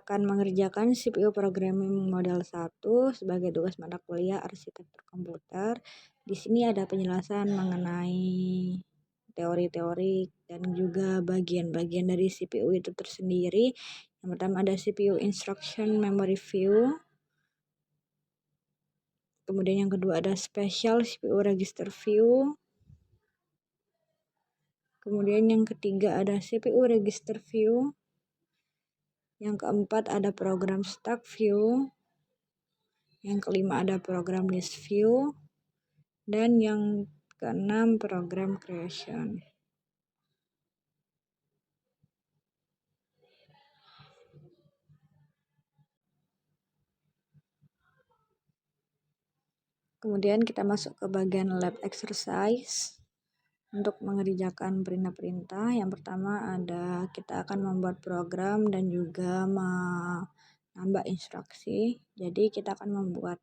akan mengerjakan CPU Programming Model 1 sebagai tugas mata kuliah Arsitektur Komputer. Di sini ada penjelasan mengenai teori-teori dan juga bagian-bagian dari CPU itu tersendiri. Yang pertama ada CPU Instruction Memory View. Kemudian yang kedua ada Special CPU Register View. Kemudian yang ketiga ada CPU Register View. Yang keempat ada Program Stack View. Yang kelima ada Program List View. Dan yang keenam Program Creation. Kemudian kita masuk ke bagian lab exercise untuk mengerjakan perintah-perintah. Yang pertama ada kita akan membuat program dan juga menambah instruksi. Jadi kita akan membuat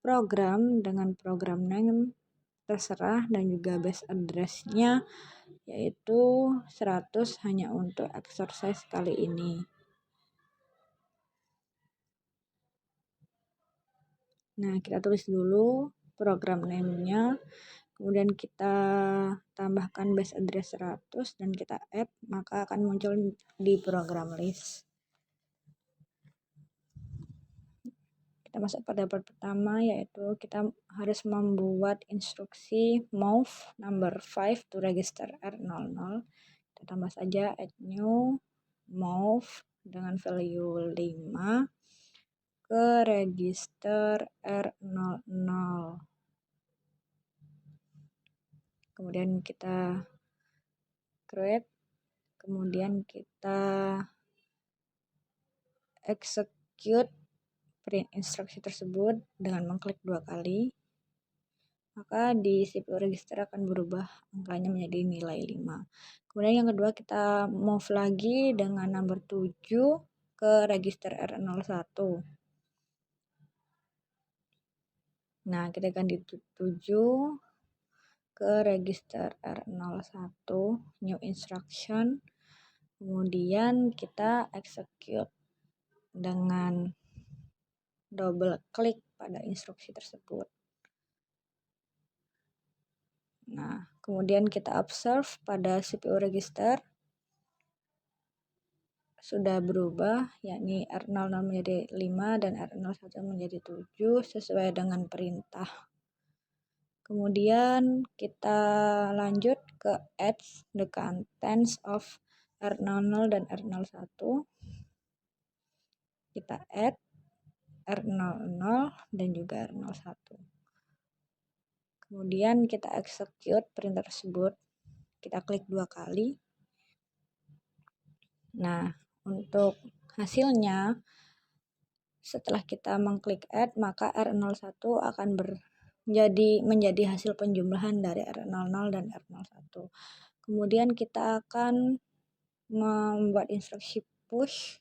program dengan program name terserah dan juga base address-nya yaitu 100 hanya untuk exercise kali ini. Nah, kita tulis dulu program name-nya, kemudian kita tambahkan base address 100 dan kita add, maka akan muncul di program list. Kita masuk pada part pertama, yaitu kita harus membuat instruksi move number 5 to register R00. Kita tambah saja add new move dengan value 5 ke register R00. Kemudian kita create, kemudian kita execute print instruksi tersebut dengan mengklik 2 kali. Maka di CPU register akan berubah angkanya menjadi nilai 5. Kemudian yang kedua kita move lagi dengan number 7 ke register R01. Nah, kita ganti 7 ke register R01 new instruction, kemudian kita execute dengan double klik pada instruksi tersebut. Nah, kemudian kita observe pada CPU register sudah berubah, yakni R00 menjadi 5 dan R01 menjadi 7 sesuai dengan perintah. Kemudian kita lanjut ke add the contents of R00 dan R01. Kita add R00 dan juga R01. Kemudian kita execute perintah tersebut. Kita klik 2 kali. Nah, untuk hasilnya setelah kita mengklik add, maka R01 akan menjadi hasil penjumlahan dari R00 dan R01. Kemudian kita akan membuat instruksi push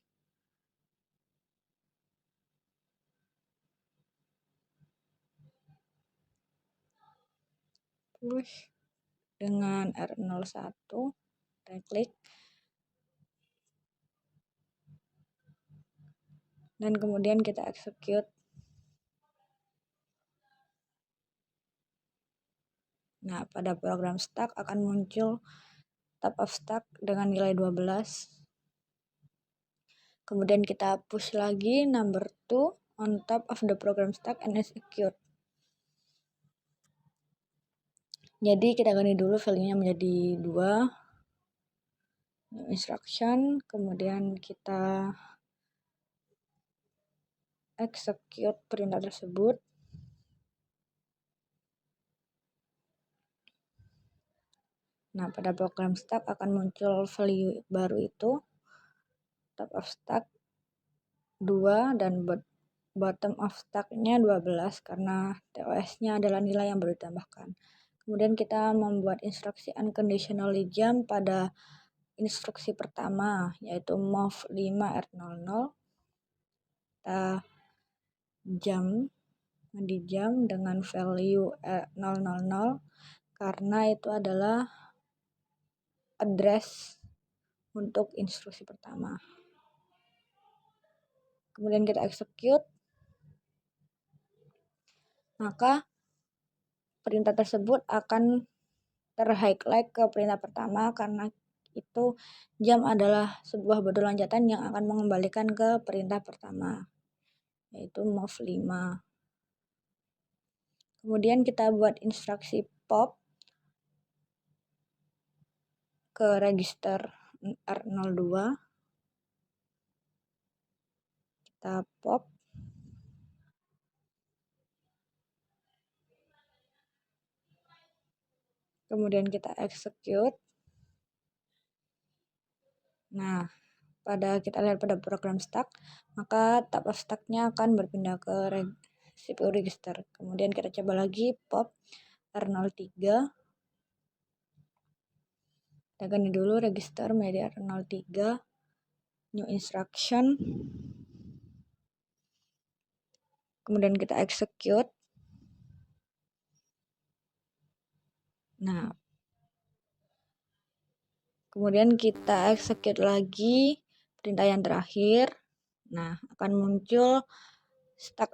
dengan R01, kita klik dan kemudian kita execute. Nah, pada program stack akan muncul top of stack dengan nilai 12. Kemudian kita push lagi number 2 on top of the program stack and execute. Jadi kita ganti dulu value-nya menjadi 2. New instruction, kemudian kita execute perintah tersebut. Nah, pada program stack akan muncul value baru itu, top of stack 2 dan bottom of stack-nya 12 karena TOS-nya adalah nilai yang baru ditambahkan. Kemudian kita membuat instruksi unconditionally jump pada instruksi pertama, yaitu move 5 R00. Kita di jump dengan value 000 karena itu adalah address untuk instruksi pertama. kemudian kita execute, maka perintah tersebut akan ter-highlight ke perintah pertama karena itu jam adalah sebuah bodi loncatan yang akan mengembalikan ke perintah pertama, yaitu move 5. Kemudian kita buat instruksi pop ke register R02. Kita pop. Kemudian kita execute. Nah, kita lihat pada program stack, maka tab of stack-nya akan berpindah ke CPU register. Kemudian kita coba lagi pop R03. Kita ganti dulu register menjadi R03, new instruction. Kemudian kita execute. Nah, kemudian kita execute lagi perintah yang terakhir. Nah, akan muncul stack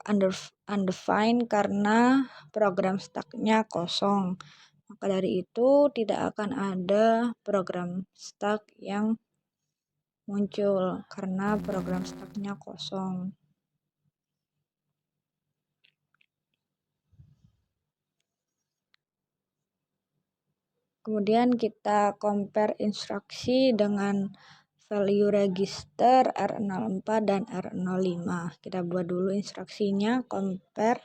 undefined karena program stack-nya kosong. Maka dari itu tidak akan ada program stack yang muncul karena program stack-nya kosong. Kemudian kita compare instruksi dengan value register R04 dan R05. Kita buat dulu instruksinya, compare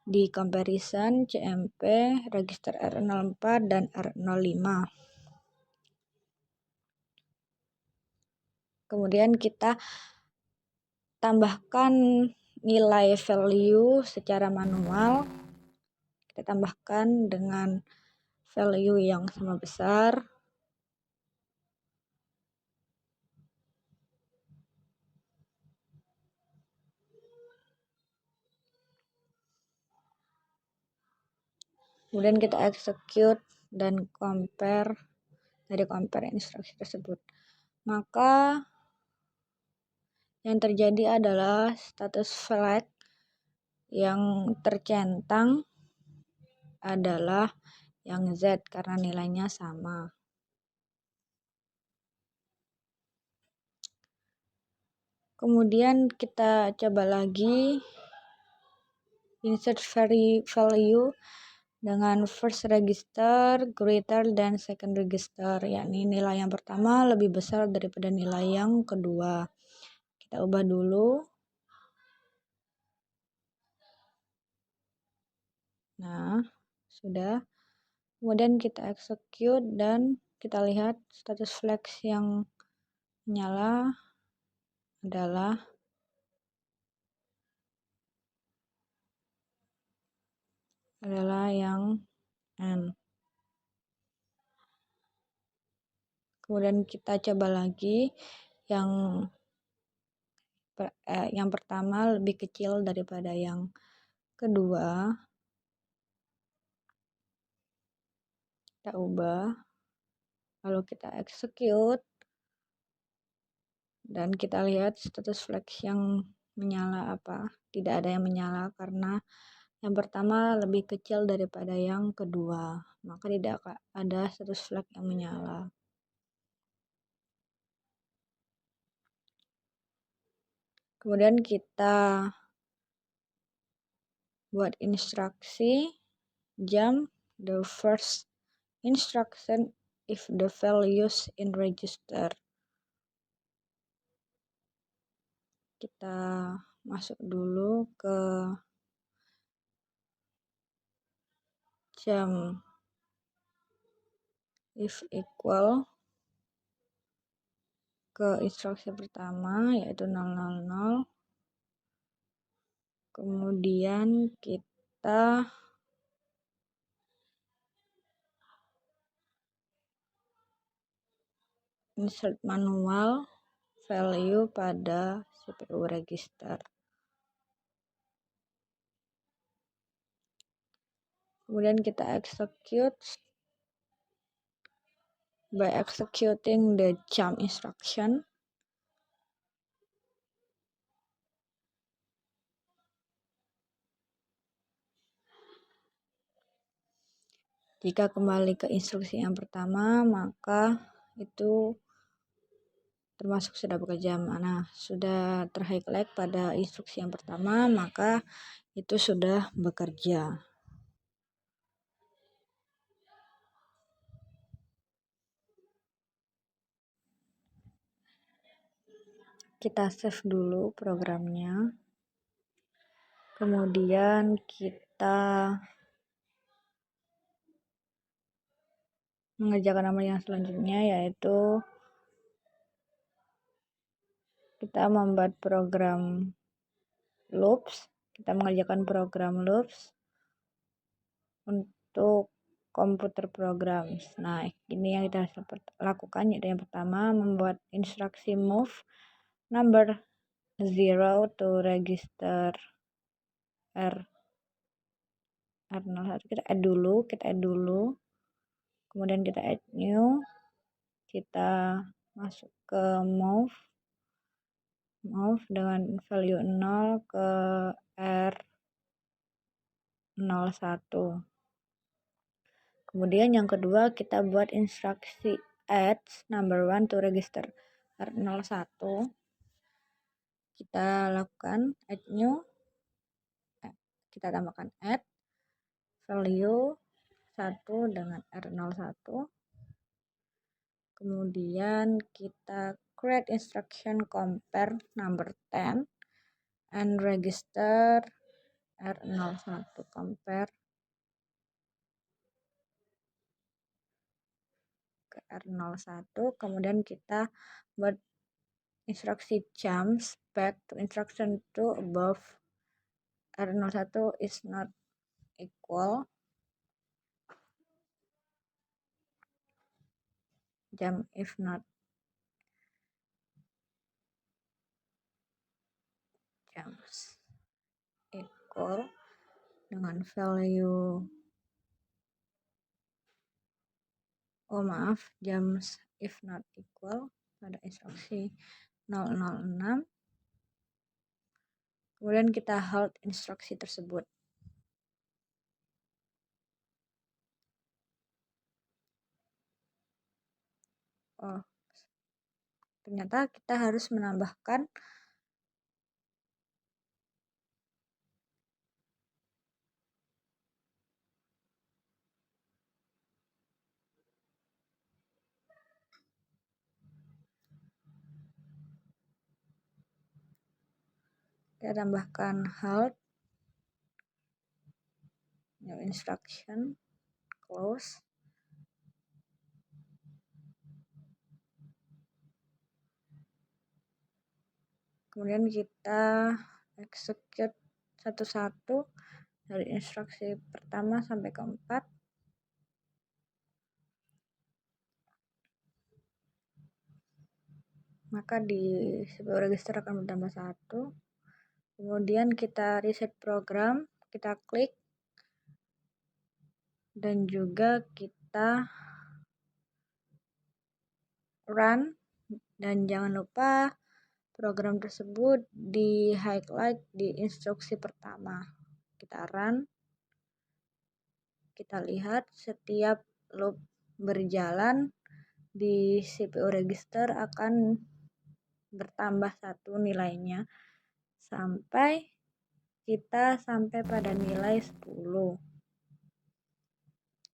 di comparison cmp register R04 dan R05. Kemudian kita tambahkan nilai value secara manual. Kita tambahkan dengan value yang sama besar. Kemudian kita execute dan compare instruksi tersebut. Maka yang terjadi adalah status flag yang tercentang adalah yang Z karena nilainya sama. Kemudian kita coba lagi insert value dengan first register greater than second register, yakni nilai yang pertama lebih besar daripada nilai yang kedua. Kita ubah dulu. Nah, sudah. Kemudian kita execute dan kita lihat status flag yang menyala adalah yang N. Kemudian kita coba lagi yang pertama lebih kecil daripada yang kedua. Kita ubah, lalu kita execute, dan kita lihat status flag yang menyala apa. Tidak ada yang menyala karena yang pertama lebih kecil daripada yang kedua, maka tidak ada status flag yang menyala. Kemudian kita buat instruksi jump the first instruction if the values in register. Kita masuk dulu ke jump if equal ke instruksi pertama yaitu 000. Kemudian kita insert manual value pada CPU register. Kemudian kita execute by executing the jump instruction. Jika kembali ke instruksi yang pertama, maka itu termasuk sudah bekerja. Nah, sudah terhighlight pada instruksi yang pertama, maka itu sudah bekerja. Kita save dulu programnya. Kemudian kita mengerjakan amal yang selanjutnya, yaitu kita membuat program loops. Kita mengerjakan program loops untuk komputer programs. Nah, ini yang kita harus lakukan, yaitu yang pertama membuat instruksi move number 0 to register R01. Kita add dulu, kemudian kita add new, kita masuk ke move dengan value 0 ke R01. Kemudian yang kedua, kita buat instruksi add number 1 to register R01. Kita lakukan add new, kita tambahkan add value 1 dengan R01. Kemudian kita create instruction compare number 10 and register R01. Compare ke R01. Kemudian kita buat instruksi jumps back to instruction to above R01 is not equal. Jump if not jumps equal dengan value jumps if not equal pada instruksi 006. Kemudian kita halt instruksi tersebut. Ternyata kita harus menambahkan halt new instruction close. Kemudian kita execute satu-satu dari instruksi pertama sampai keempat. Maka di CPU register akan bertambah 1. Kemudian kita reset program, kita klik, dan juga kita run, dan jangan lupa program tersebut di highlight di instruksi pertama. Kita run, kita lihat setiap loop berjalan di CPU register akan bertambah 1 nilainya sampai kita sampai pada nilai 10.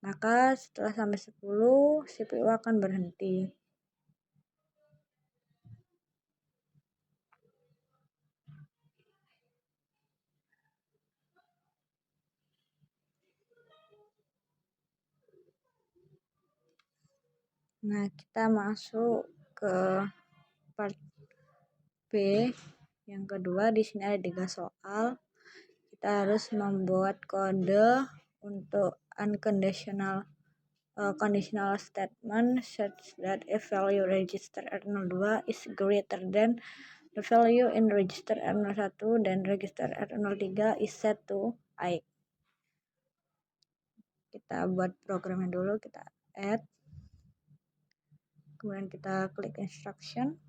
Maka setelah sampai 10, CPU akan berhenti. Nah, kita masuk ke part B yang kedua. Di sini ada 3 soal. Kita harus membuat kode untuk conditional statement such that if value register R02 is greater than the value in register R01, dan register R03 is set to I. Kita buat programnya dulu, kita add, kemudian kita klik instruction,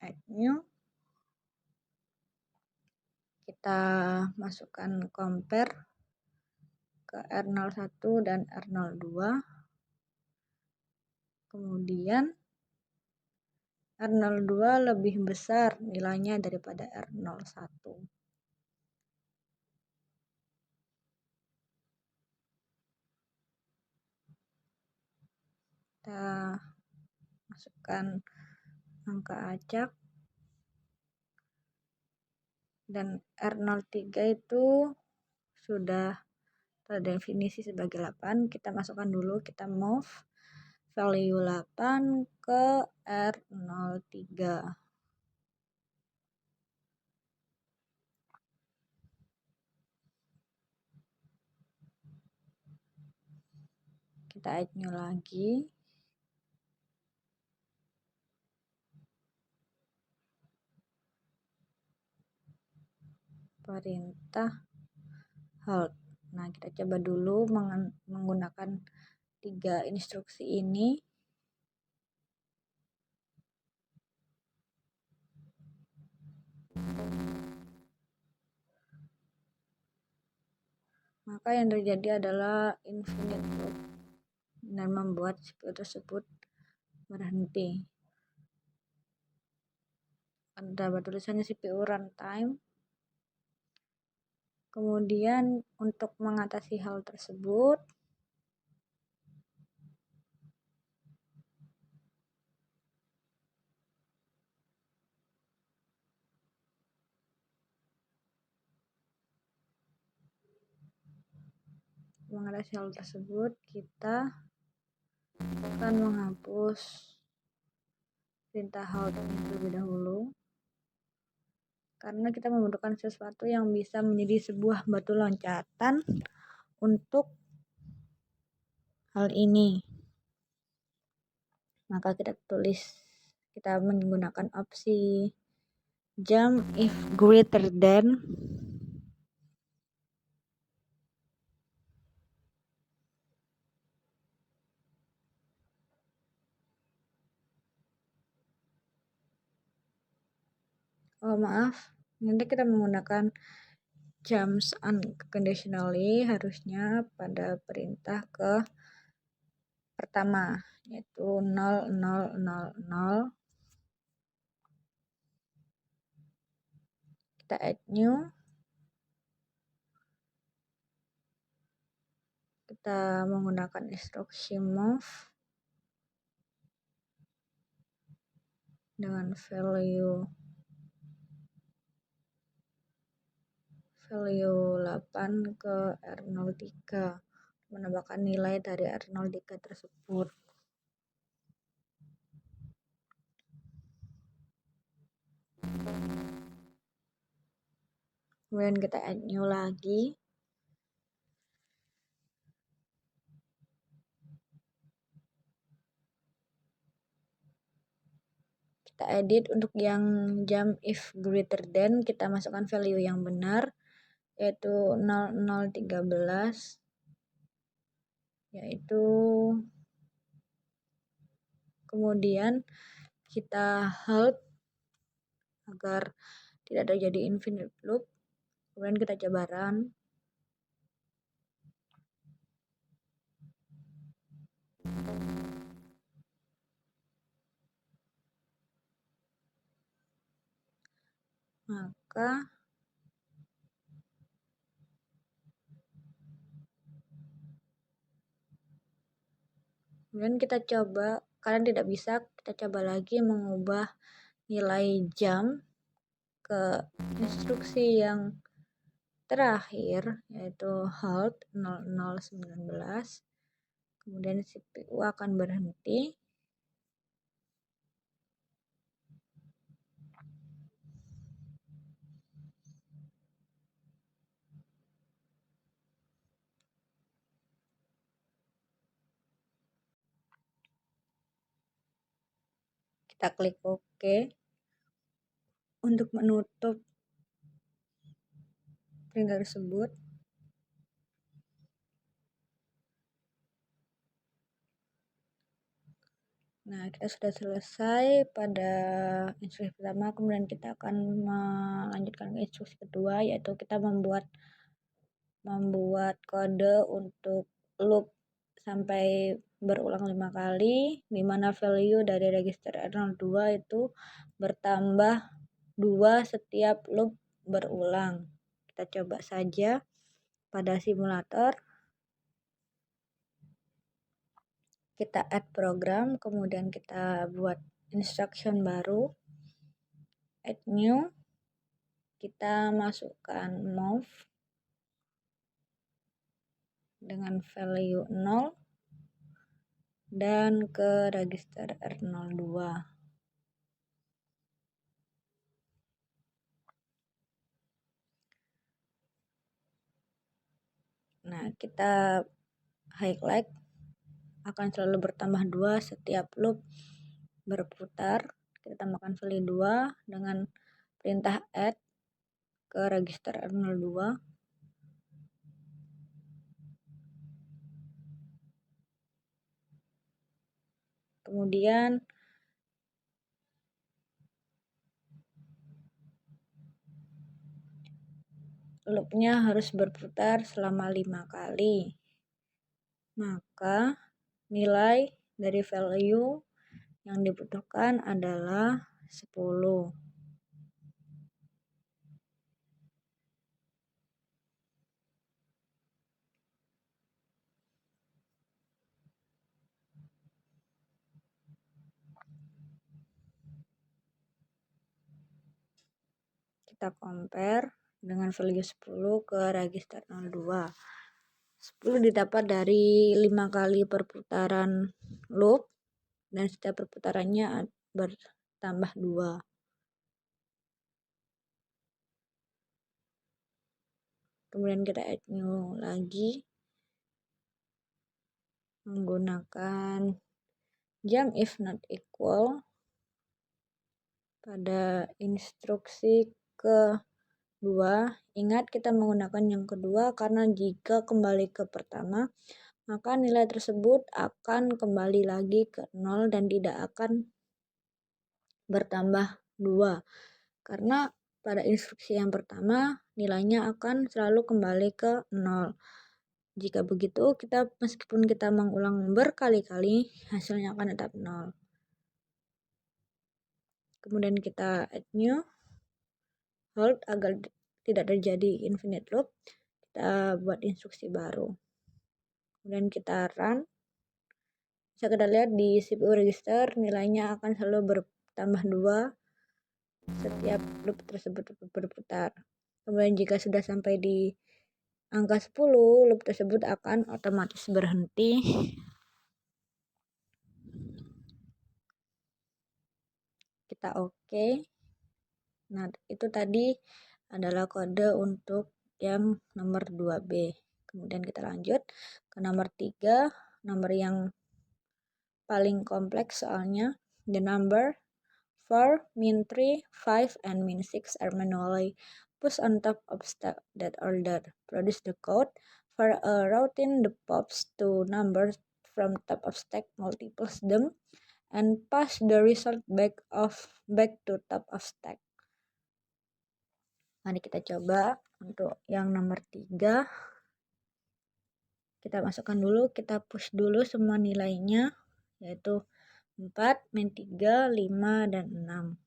add new, kita masukkan compare ke R01 dan R02. Kemudian R02 lebih besar nilainya daripada R01. Kita masukkan angka acak, dan R03 itu sudah terdefinisi sebagai 8. Kita masukkan dulu, kita move value 8 ke R03. Kita add new lagi. Perintah hold. Nah, kita coba dulu menggunakan 3 instruksi ini. Maka yang terjadi adalah infinite loop dan membuat CPU tersebut berhenti. Ada tulisannya CPU runtime. Kemudian untuk mengatasi hal tersebut, kita akan menghapus perintah hold ini terlebih dahulu, karena kita membutuhkan sesuatu yang bisa menjadi sebuah batu loncatan untuk hal ini. Maka kita menggunakan opsi jump if greater than nanti kita menggunakan jumps unconditionally harusnya pada perintah ke pertama, yaitu 0, 0, 0, 0. Kita add new. Kita menggunakan instruksi move dengan value 8 ke R03, menambahkan nilai dari R03 tersebut. Kemudian kita add new lagi. Kita edit untuk yang jump if greater than, kita masukkan value yang benar, yaitu 0013, yaitu kemudian kita hold agar tidak terjadi infinite loop. Kemudian kita coba run. Maka kemudian kita coba, karena tidak bisa, kita coba lagi mengubah nilai jump ke instruksi yang terakhir, yaitu hold 0019. Kemudian CPU akan berhenti. Kita klik OK untuk menutup perintah tersebut. Nah, kita sudah selesai pada instruksi pertama. Kemudian kita akan melanjutkan ke instruksi kedua, yaitu kita membuat membuat kode untuk loop sampai berulang 5 kali, di mana value dari register R02 itu bertambah 2 setiap loop berulang. Kita coba saja pada simulator. Kita add program, kemudian kita buat instruction baru, add new, kita masukkan move dengan value 0 dan ke register R02. Nah, kita highlight akan selalu bertambah 2 setiap loop berputar. Kita tambahkan value 2 dengan perintah add ke register R02. Kemudian loopnya harus berputar selama 5 kali. Maka nilai dari value yang dibutuhkan adalah 10. Kita compare dengan value 10 ke register 02. 10 didapat dari 5 kali perputaran loop dan setiap perputarannya bertambah 2. Kemudian kita add new lagi menggunakan jump if not equal pada instruksi kedua. Ingat, kita menggunakan yang kedua karena jika kembali ke pertama, maka nilai tersebut akan kembali lagi ke 0 dan tidak akan bertambah 2. Karena pada instruksi yang pertama, nilainya akan selalu kembali ke 0. Jika begitu, meskipun kita mengulang berkali-kali, hasilnya akan tetap 0. Kemudian kita add new, hold agar tidak terjadi infinite loop. Kita buat instruksi baru. Kemudian kita run. Bisa kita lihat di CPU register nilainya akan selalu bertambah 2 setiap loop tersebut berputar. Kemudian jika sudah sampai di angka 10, loop tersebut akan otomatis berhenti. Kita oke. Nah, itu tadi adalah kode untuk yang nomor 2B. Kemudian kita lanjut ke nomor 3, nomor yang paling kompleks soalnya. The number 4, min 3, 5, and min 6 are manually pushed on top of stack that order. Produce the code for a routine that pops two numbers from top of stack, multiples them, and pass the result back to top of stack. Mari kita coba untuk yang nomor 3. Kita masukkan dulu, kita push dulu semua nilainya, yaitu 4, min 3, 5, dan 6.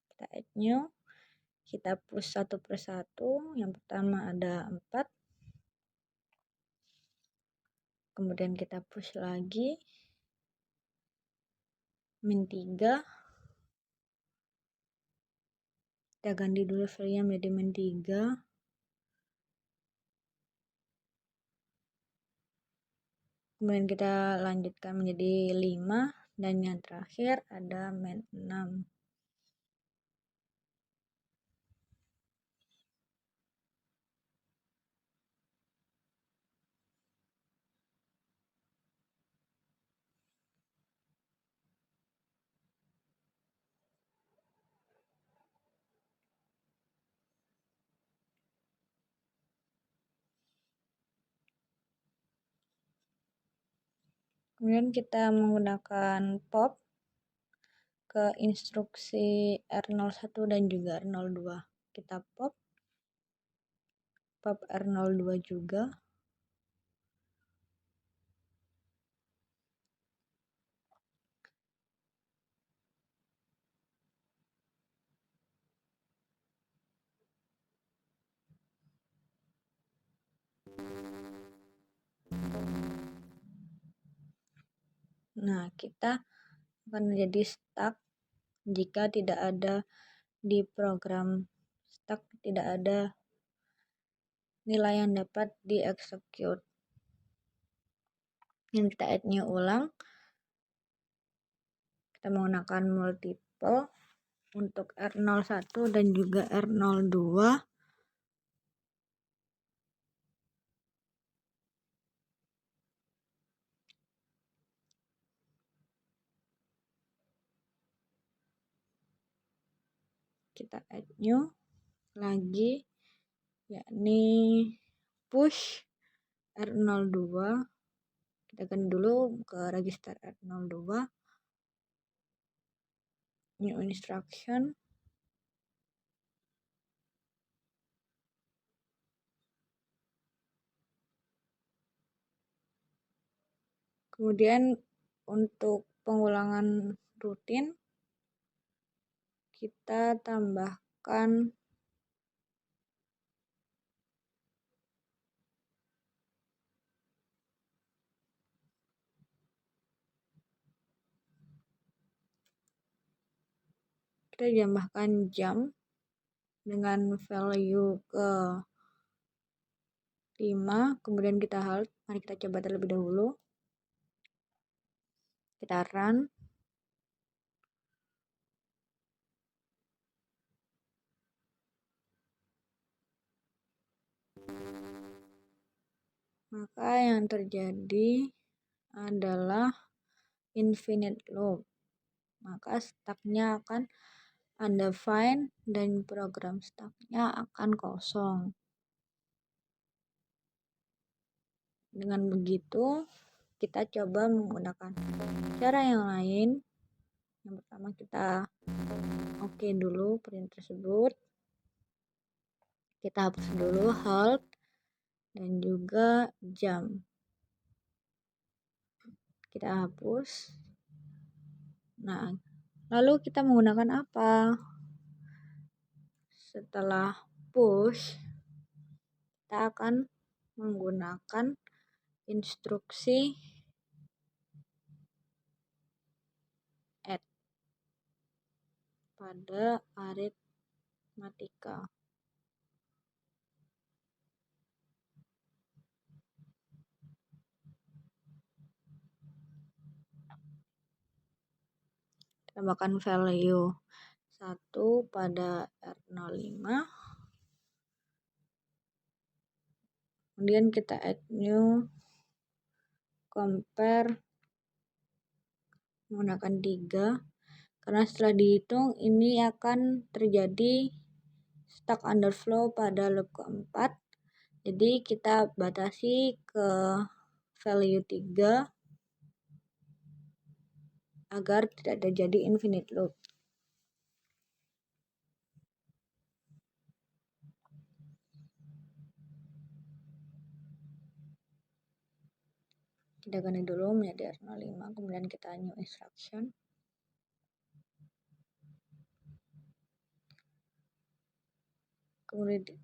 Kita add new, kita push satu persatu. Yang pertama ada 4. Kemudian kita push lagi, min 3. Kita ganti dulu value menjadi min 3. Kemudian kita lanjutkan menjadi 5. Dan yang terakhir ada min 6. Kemudian kita menggunakan pop ke instruksi R01 dan juga R02. kita pop R02 juga. Nah, kita akan menjadi stuck jika tidak ada di program stuck, tidak ada nilai yang dapat di-execute. Yang kita add new ulang, kita menggunakan multiple untuk R01 dan juga R02. Kita add new lagi, yakni push R02. Kita ganti dulu ke register R02, new instruction. Kemudian untuk pengulangan rutin, kita tambahkan jam dengan value ke 5, kemudian kita halt. Mari kita coba terlebih dahulu. Kita run. Maka yang terjadi adalah infinite loop. Maka stucknya akan undefined dan program stucknya akan kosong. Dengan begitu, kita coba menggunakan cara yang lain. Yang pertama, kita oke dulu print tersebut. Kita hapus dulu halt dan juga jam. Kita hapus. Nah, lalu kita menggunakan apa? Setelah push, kita akan menggunakan instruksi add pada aritmatika. Tambahkan value 1 pada R05. Kemudian kita add new compare menggunakan 3. Karena setelah dihitung ini akan terjadi stuck underflow pada loop keempat. Jadi kita batasi ke value 3 agar tidak terjadi infinite loop. Kita ganti dulu menjadi R05, kemudian kita new instruction.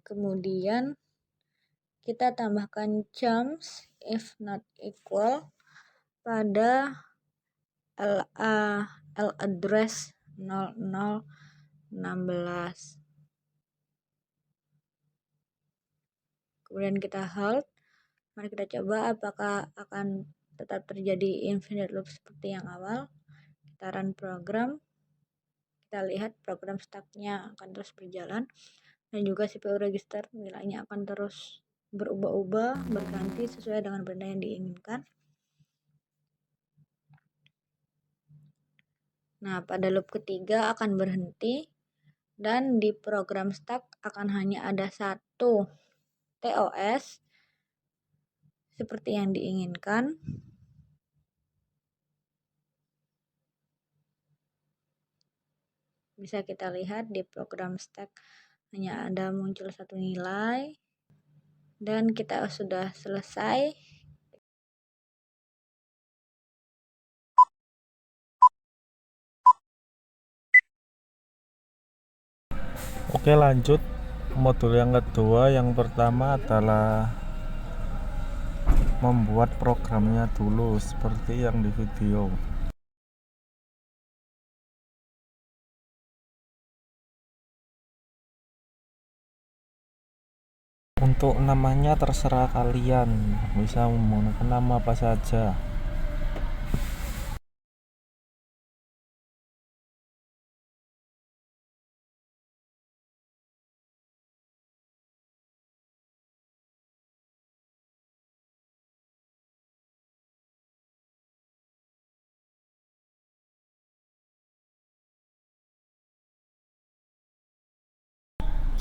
Kemudian kita tambahkan chums if not equal pada address 0016. Kemudian kita halt. Mari kita coba apakah akan tetap terjadi infinite loop seperti yang awal. Kita run program. Kita lihat program stucknya akan terus berjalan. Dan juga CPU register nilainya akan terus berubah-ubah, berganti sesuai dengan benda yang diinginkan. Nah, pada loop ketiga akan berhenti dan di program stuck akan hanya ada satu TOS seperti yang diinginkan. Bisa kita lihat di program stack hanya ada muncul satu nilai dan kita sudah selesai. Oke, lanjut modul yang kedua. Yang pertama adalah membuat programnya dulu seperti yang di video. Untuk namanya terserah kalian, bisa menggunakan nama apa saja.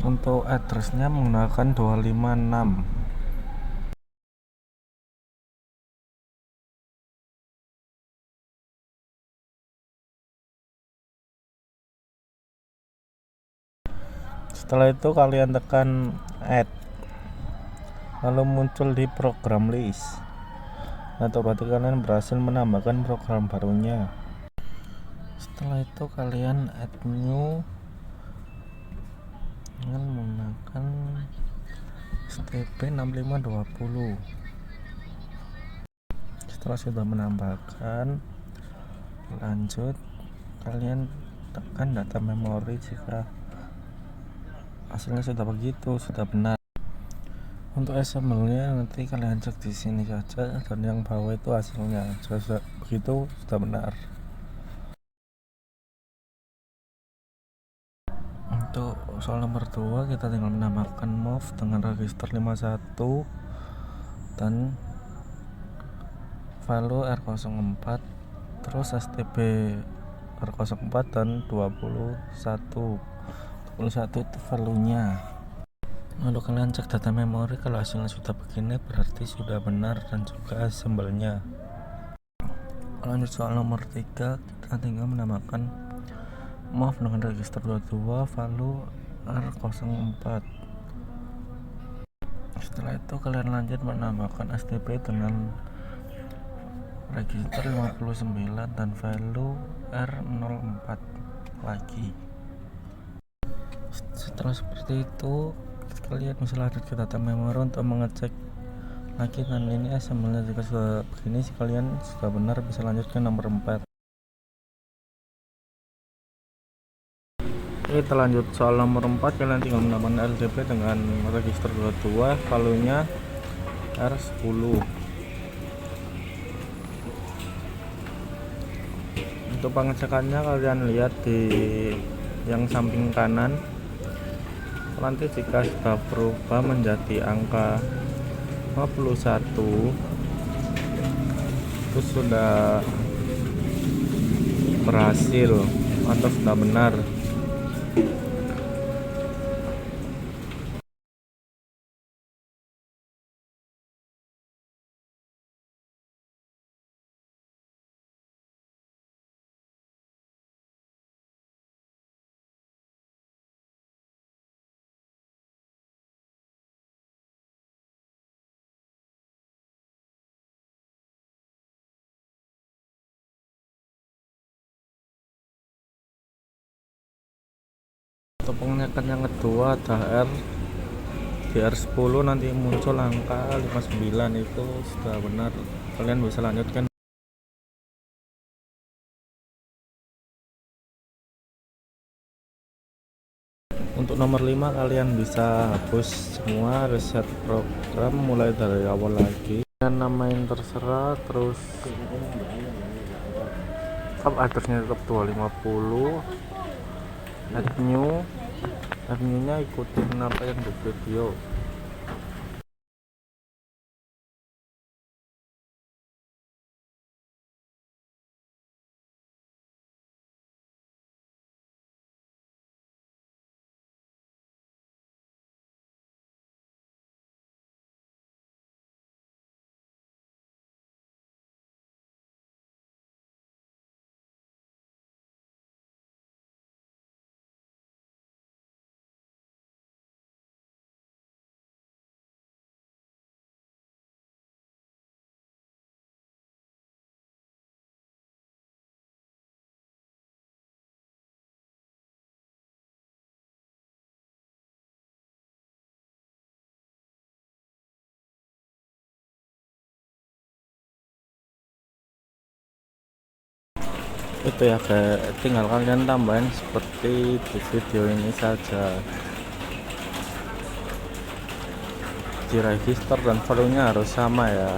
Untuk addressnya menggunakan 256. Setelah itu kalian tekan add, lalu muncul di program list. Atau berarti kalian berhasil menambahkan program barunya. Setelah itu kalian add new dengan menggunakan STP 6520. Setelah sudah menambahkan, lanjut, kalian tekan data memori jika hasilnya sudah begitu, sudah benar. Untuk XML-nya nanti kalian cek di sini saja, dan yang bawah itu hasilnya. Sudah begitu, sudah benar. Untuk soal nomor 2, kita tinggal menambahkan move dengan register 51 dan value R04, terus STB R04 dan 21 itu value nya. Lalu kalian cek data memori, kalau hasilnya sudah begini berarti sudah benar dan juga simbolnya. Lanjut soal nomor 3, kita tinggal menambahkan move dengan register 22 value R04. Setelah itu kalian lanjut menambahkan STP dengan register 59 dan value R04 lagi. Setelah seperti itu kalian bisa lanjut ke data memori untuk mengecek lagi, dan ini SML-nya jika sudah begini kalian sudah benar, bisa lanjut ke nomor 4. Kita lanjut soal nomor 4, kalian tinggal menambahkan LDP dengan register 22 value nya R10. Untuk pengecekannya kalian lihat di yang samping kanan. Nanti jika sudah berubah menjadi angka 51 itu sudah berhasil atau sudah benar. Untuk pengecekan yang kedua ada di R10 nanti muncul angka 59, itu sudah benar, kalian bisa lanjutkan. Untuk nomor 5 kalian bisa hapus semua, reset program, mulai dari awal lagi, dan namain terserah, terus addressnya tetap 250, add new nya ikutin apa yang di video. Itu ya kayak tinggal kalian tambahin seperti di video ini saja, di register dan volume-nya harus sama ya.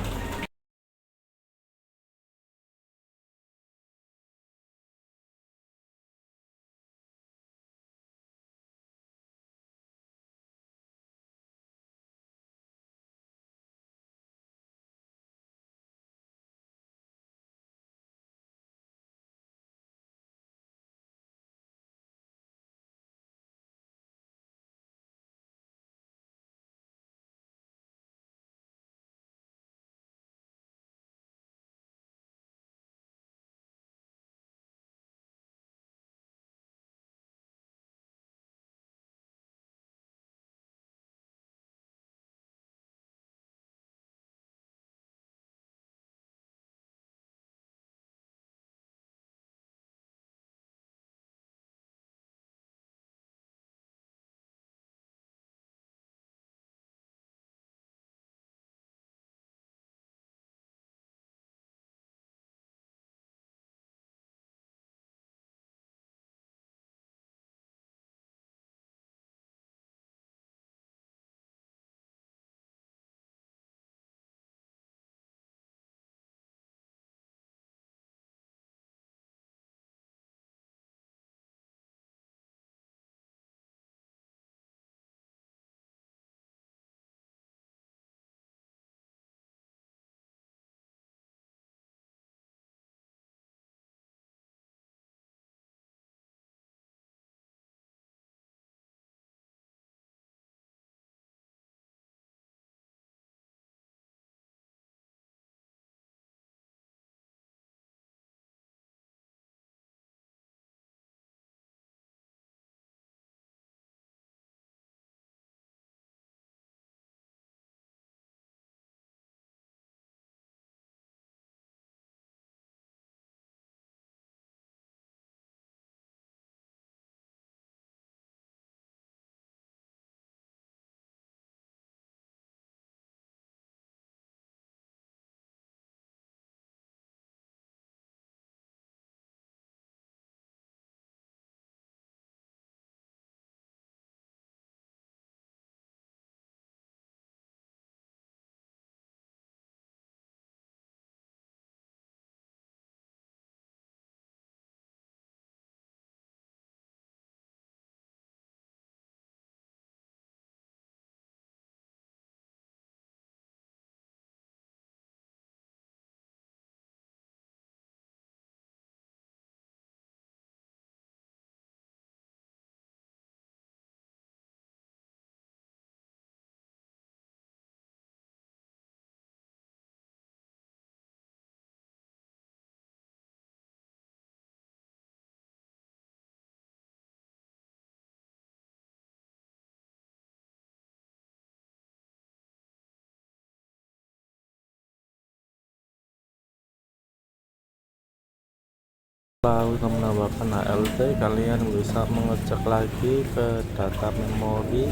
Lalu kita menambahkan HLD, kalian bisa mengecek lagi ke data memori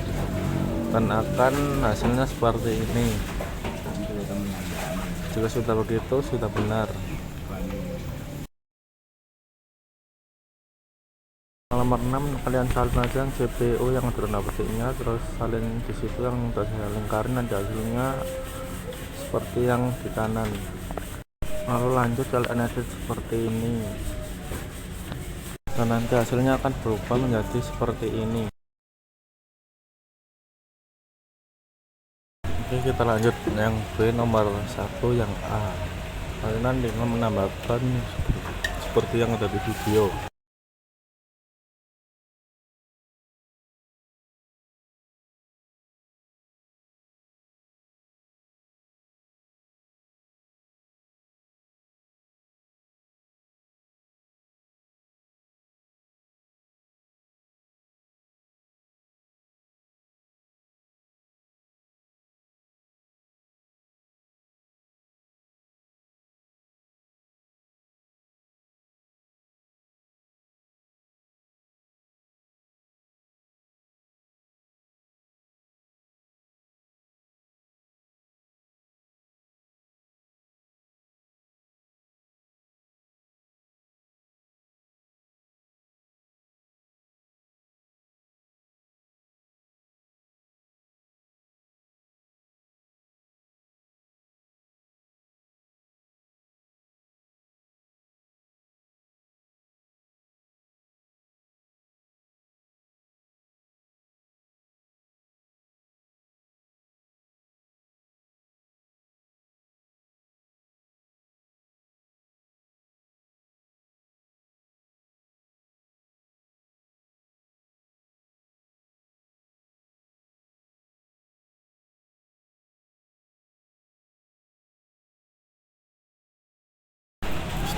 dan akan hasilnya seperti ini. Jika sudah begitu, sudah benar. Nomor 6, kalian salin aja yang CPU yang ada petiknya, terus salin di situ yang sudah saya lingkarin, nanti hasilnya seperti yang di kanan. Lalu lanjut kalian edit seperti ini, dan nanti hasilnya akan berubah menjadi seperti ini. Oke, kita lanjut yang B nomor 1 yang A. Kalian nanti menambahkan seperti yang ada di video.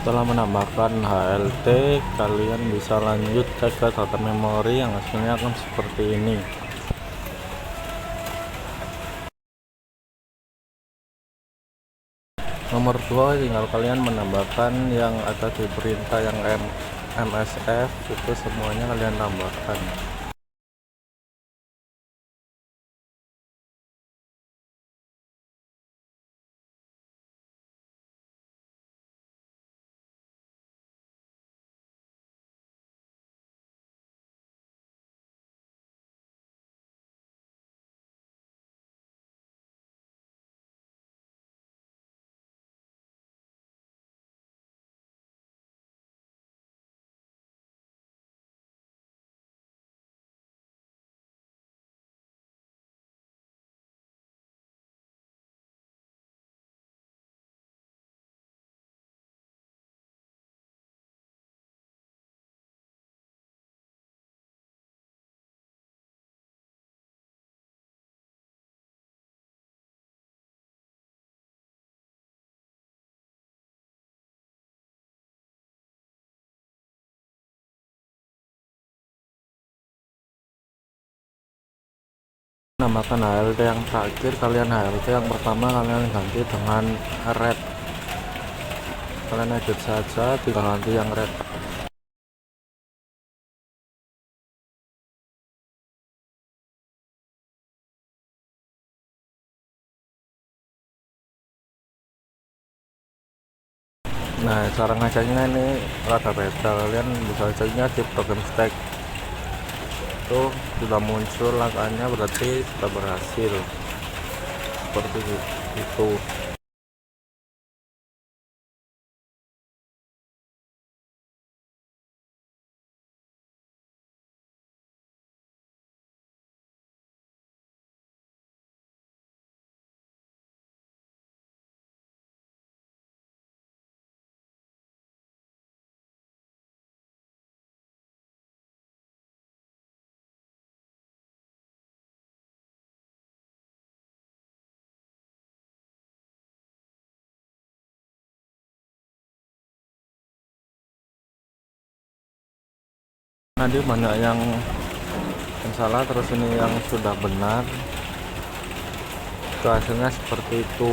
Setelah menambahkan HLT, kalian bisa lanjut cek ke data memori yang hasilnya akan seperti ini. Nomor 2, tinggal kalian menambahkan yang ada di perintah yang MSF, itu semuanya kalian tambahkan. Menambahkan HLT yang terakhir, kalian HLT yang pertama kalian ganti dengan red. Kalian edit saja, tinggal ganti yang red. Nah, cara ngeceknya ini rada beda. Kalian bisa ceknya di program stack. Itu sudah muncul angkanya, berarti sudah berhasil. Seperti itu. Nanti banyak yang salah, terus ini yang sudah benar. Itu hasilnya seperti itu.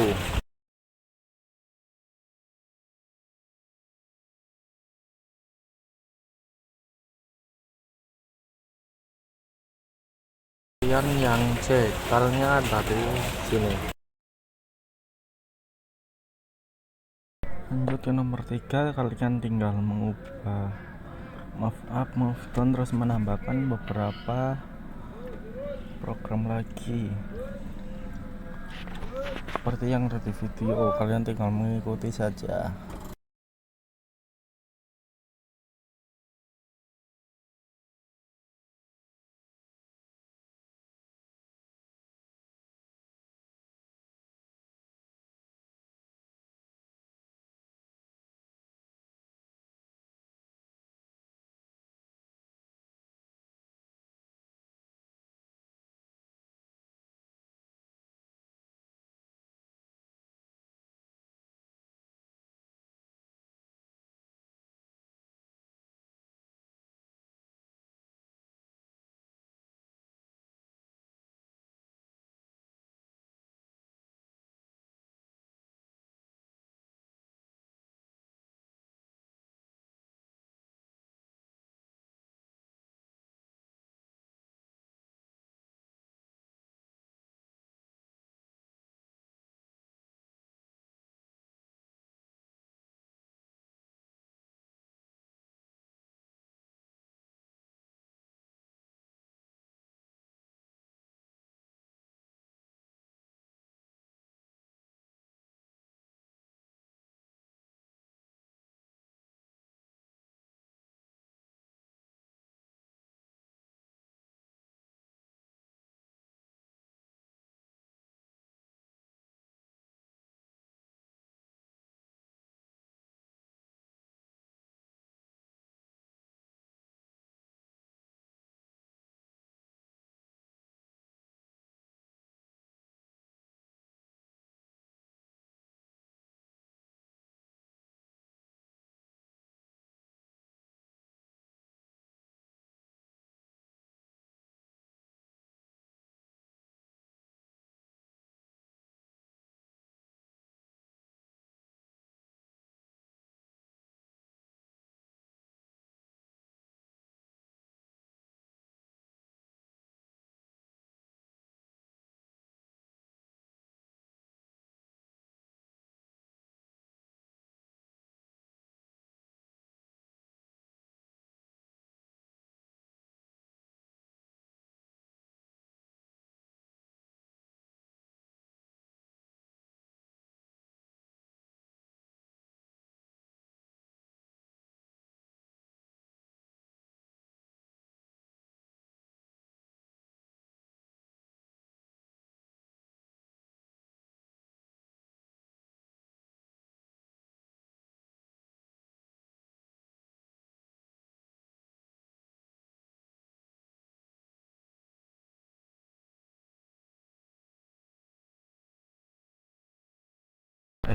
Kalian yang cek, filenya dari sini. Lanjut ke nomor 3, kalian tinggal mengubah move up, move down, terus menambahkan beberapa program lagi seperti yang ada di video. Kalian tinggal mengikuti saja.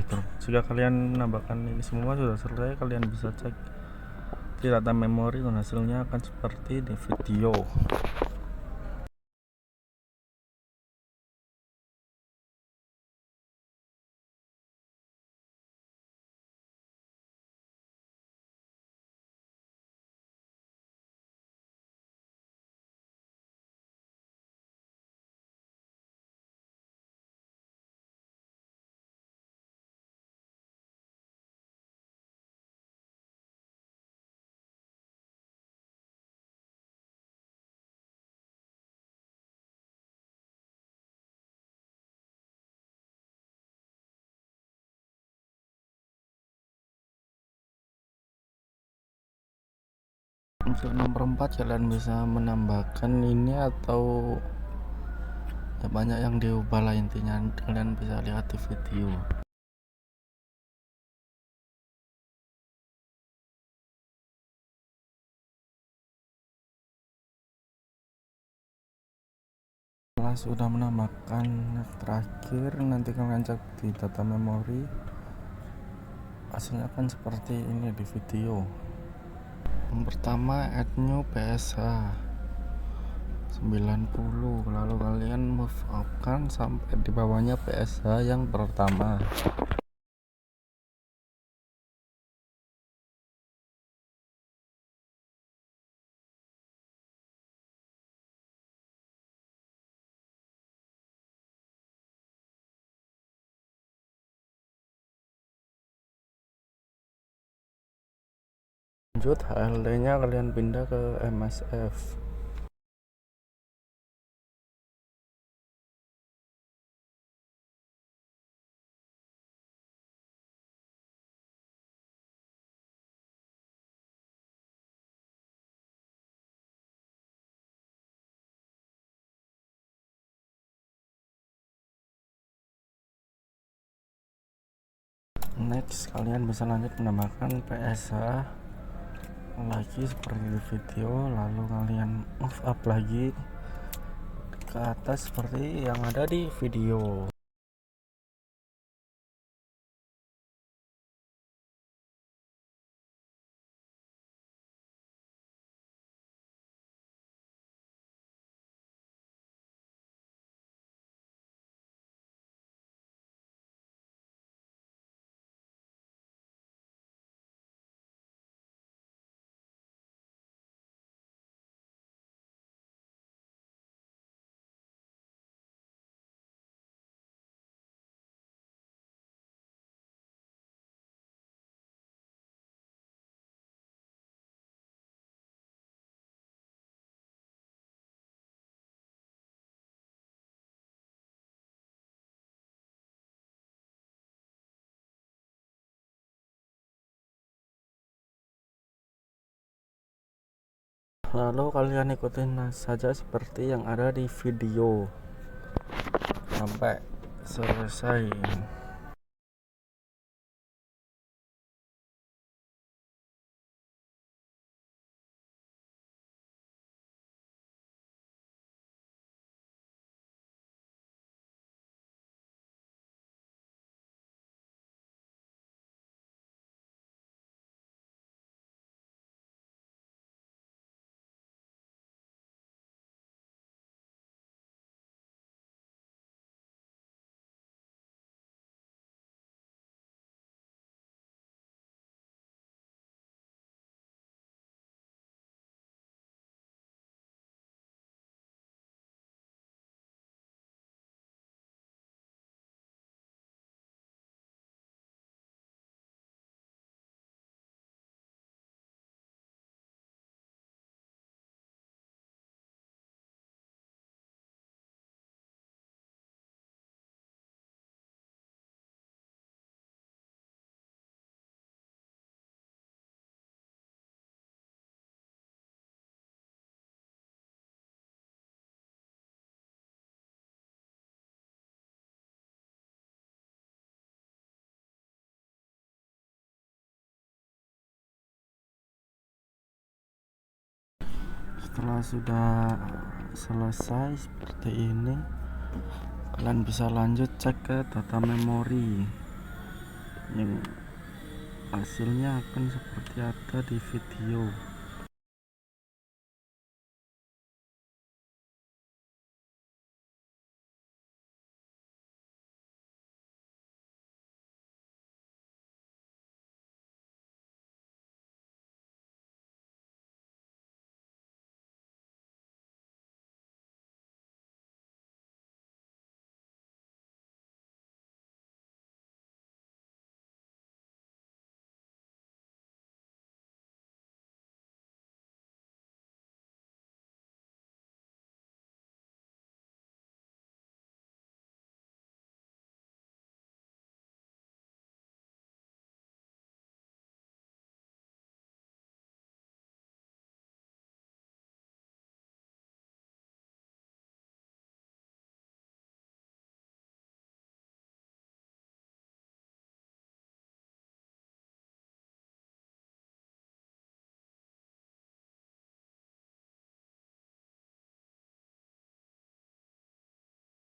grup. Jika kalian menambahkan ini semua sudah selesai, kalian bisa cek di data memori dan hasilnya akan seperti di video. Untuk nomor 4 kalian bisa menambahkan ini atau ya banyak yang diubah lah, intinya kalian bisa lihat di video. Setelah sudah menambahkan terakhir, nanti kalian cek di data memori, hasilnya akan seperti ini di video. Yang pertama, add new PSH 90, lalu kalian move up kan sampai di bawahnya PSH yang pertama. Lanjut, HLD nya kalian pindah ke MSF. Next, kalian bisa lanjut menambahkan PSH lagi seperti di video, lalu kalian move up lagi ke atas seperti yang ada di video. Lalu kalian ikutin saja seperti yang ada di video sampai selesai. Setelah sudah selesai seperti ini, kalian bisa lanjut cek ke data memori. yang hasilnya akan seperti ada di video.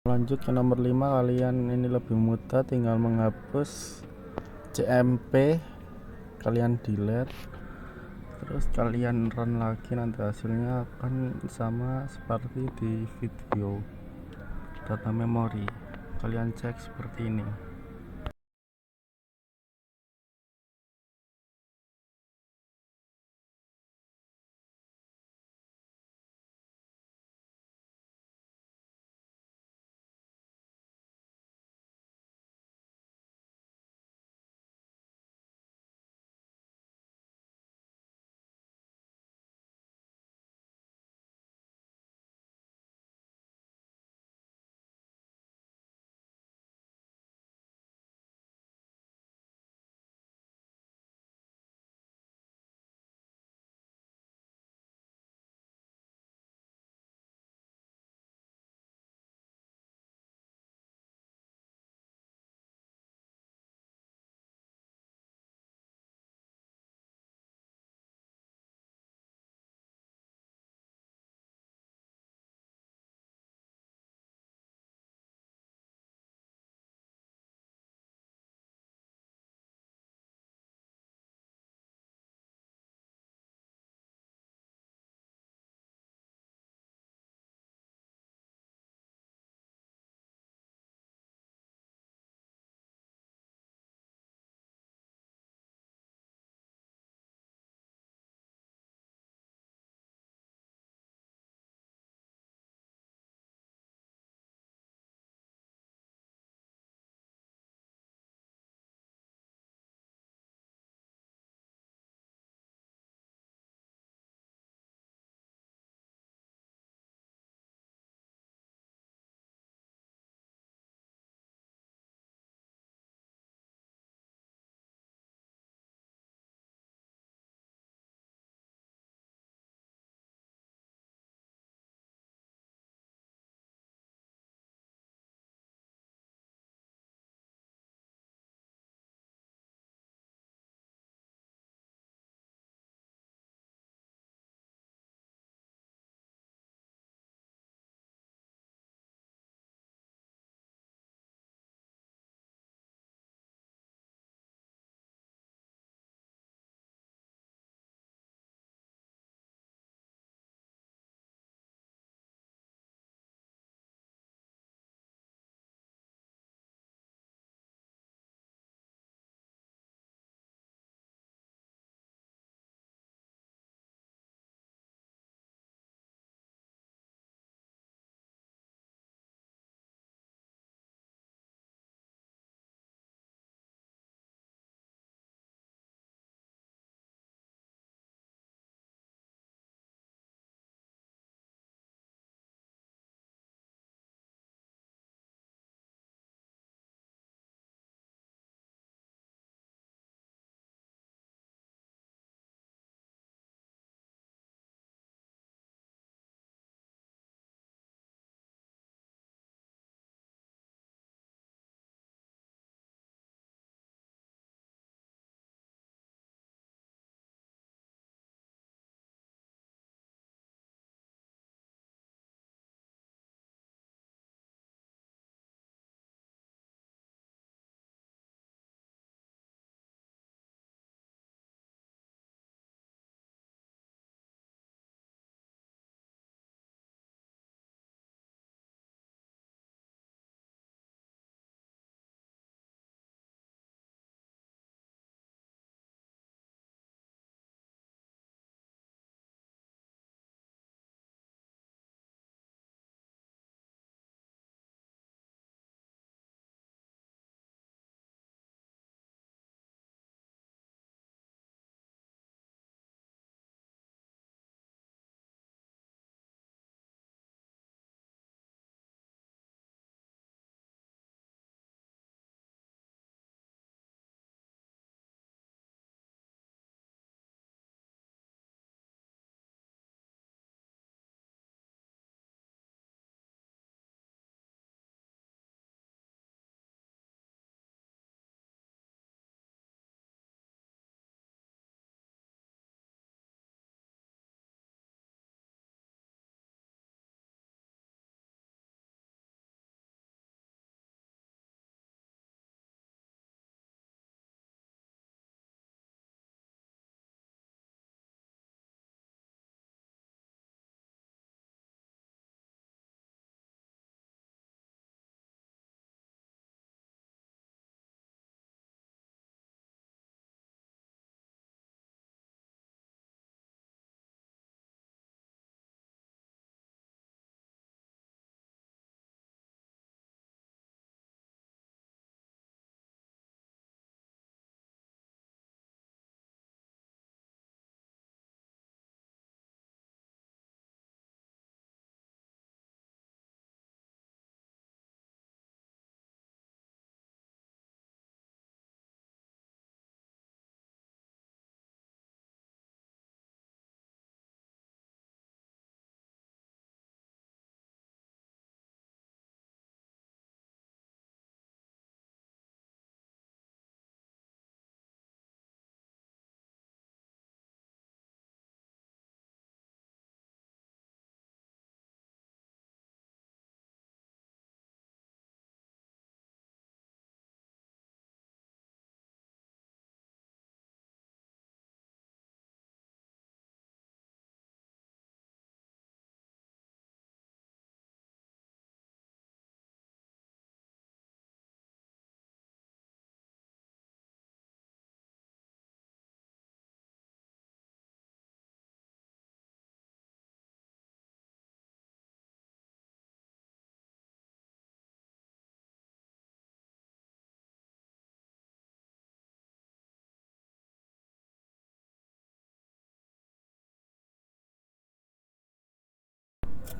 Lanjut ke nomor 5, kalian ini lebih mudah, tinggal menghapus CMP, kalian delete, terus kalian run lagi, nanti hasilnya akan sama seperti di video. Data memori kalian cek seperti ini.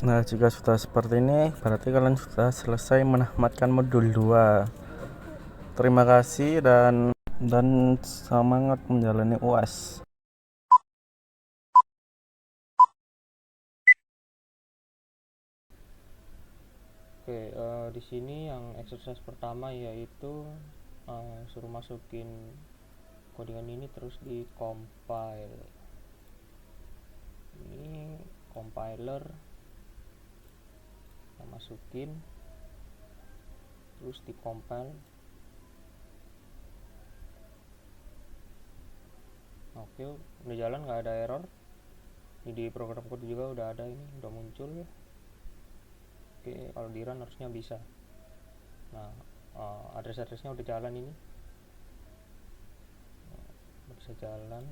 Nah, jika sudah seperti ini, berarti kalian sudah selesai menamatkan modul 2. Terima kasih dan semangat menjalani UAS. Oke, di sini yang exercise pertama yaitu suruh masukin codingan ini terus di compile. Ini compiler kita masukin terus di compile. Oke, udah jalan, nggak ada error. Ini di program kode juga udah ada, ini udah muncul ya. Oke, kalau di run harusnya bisa. Nah, address-addressnya udah jalan ini. Udah bisa jalan.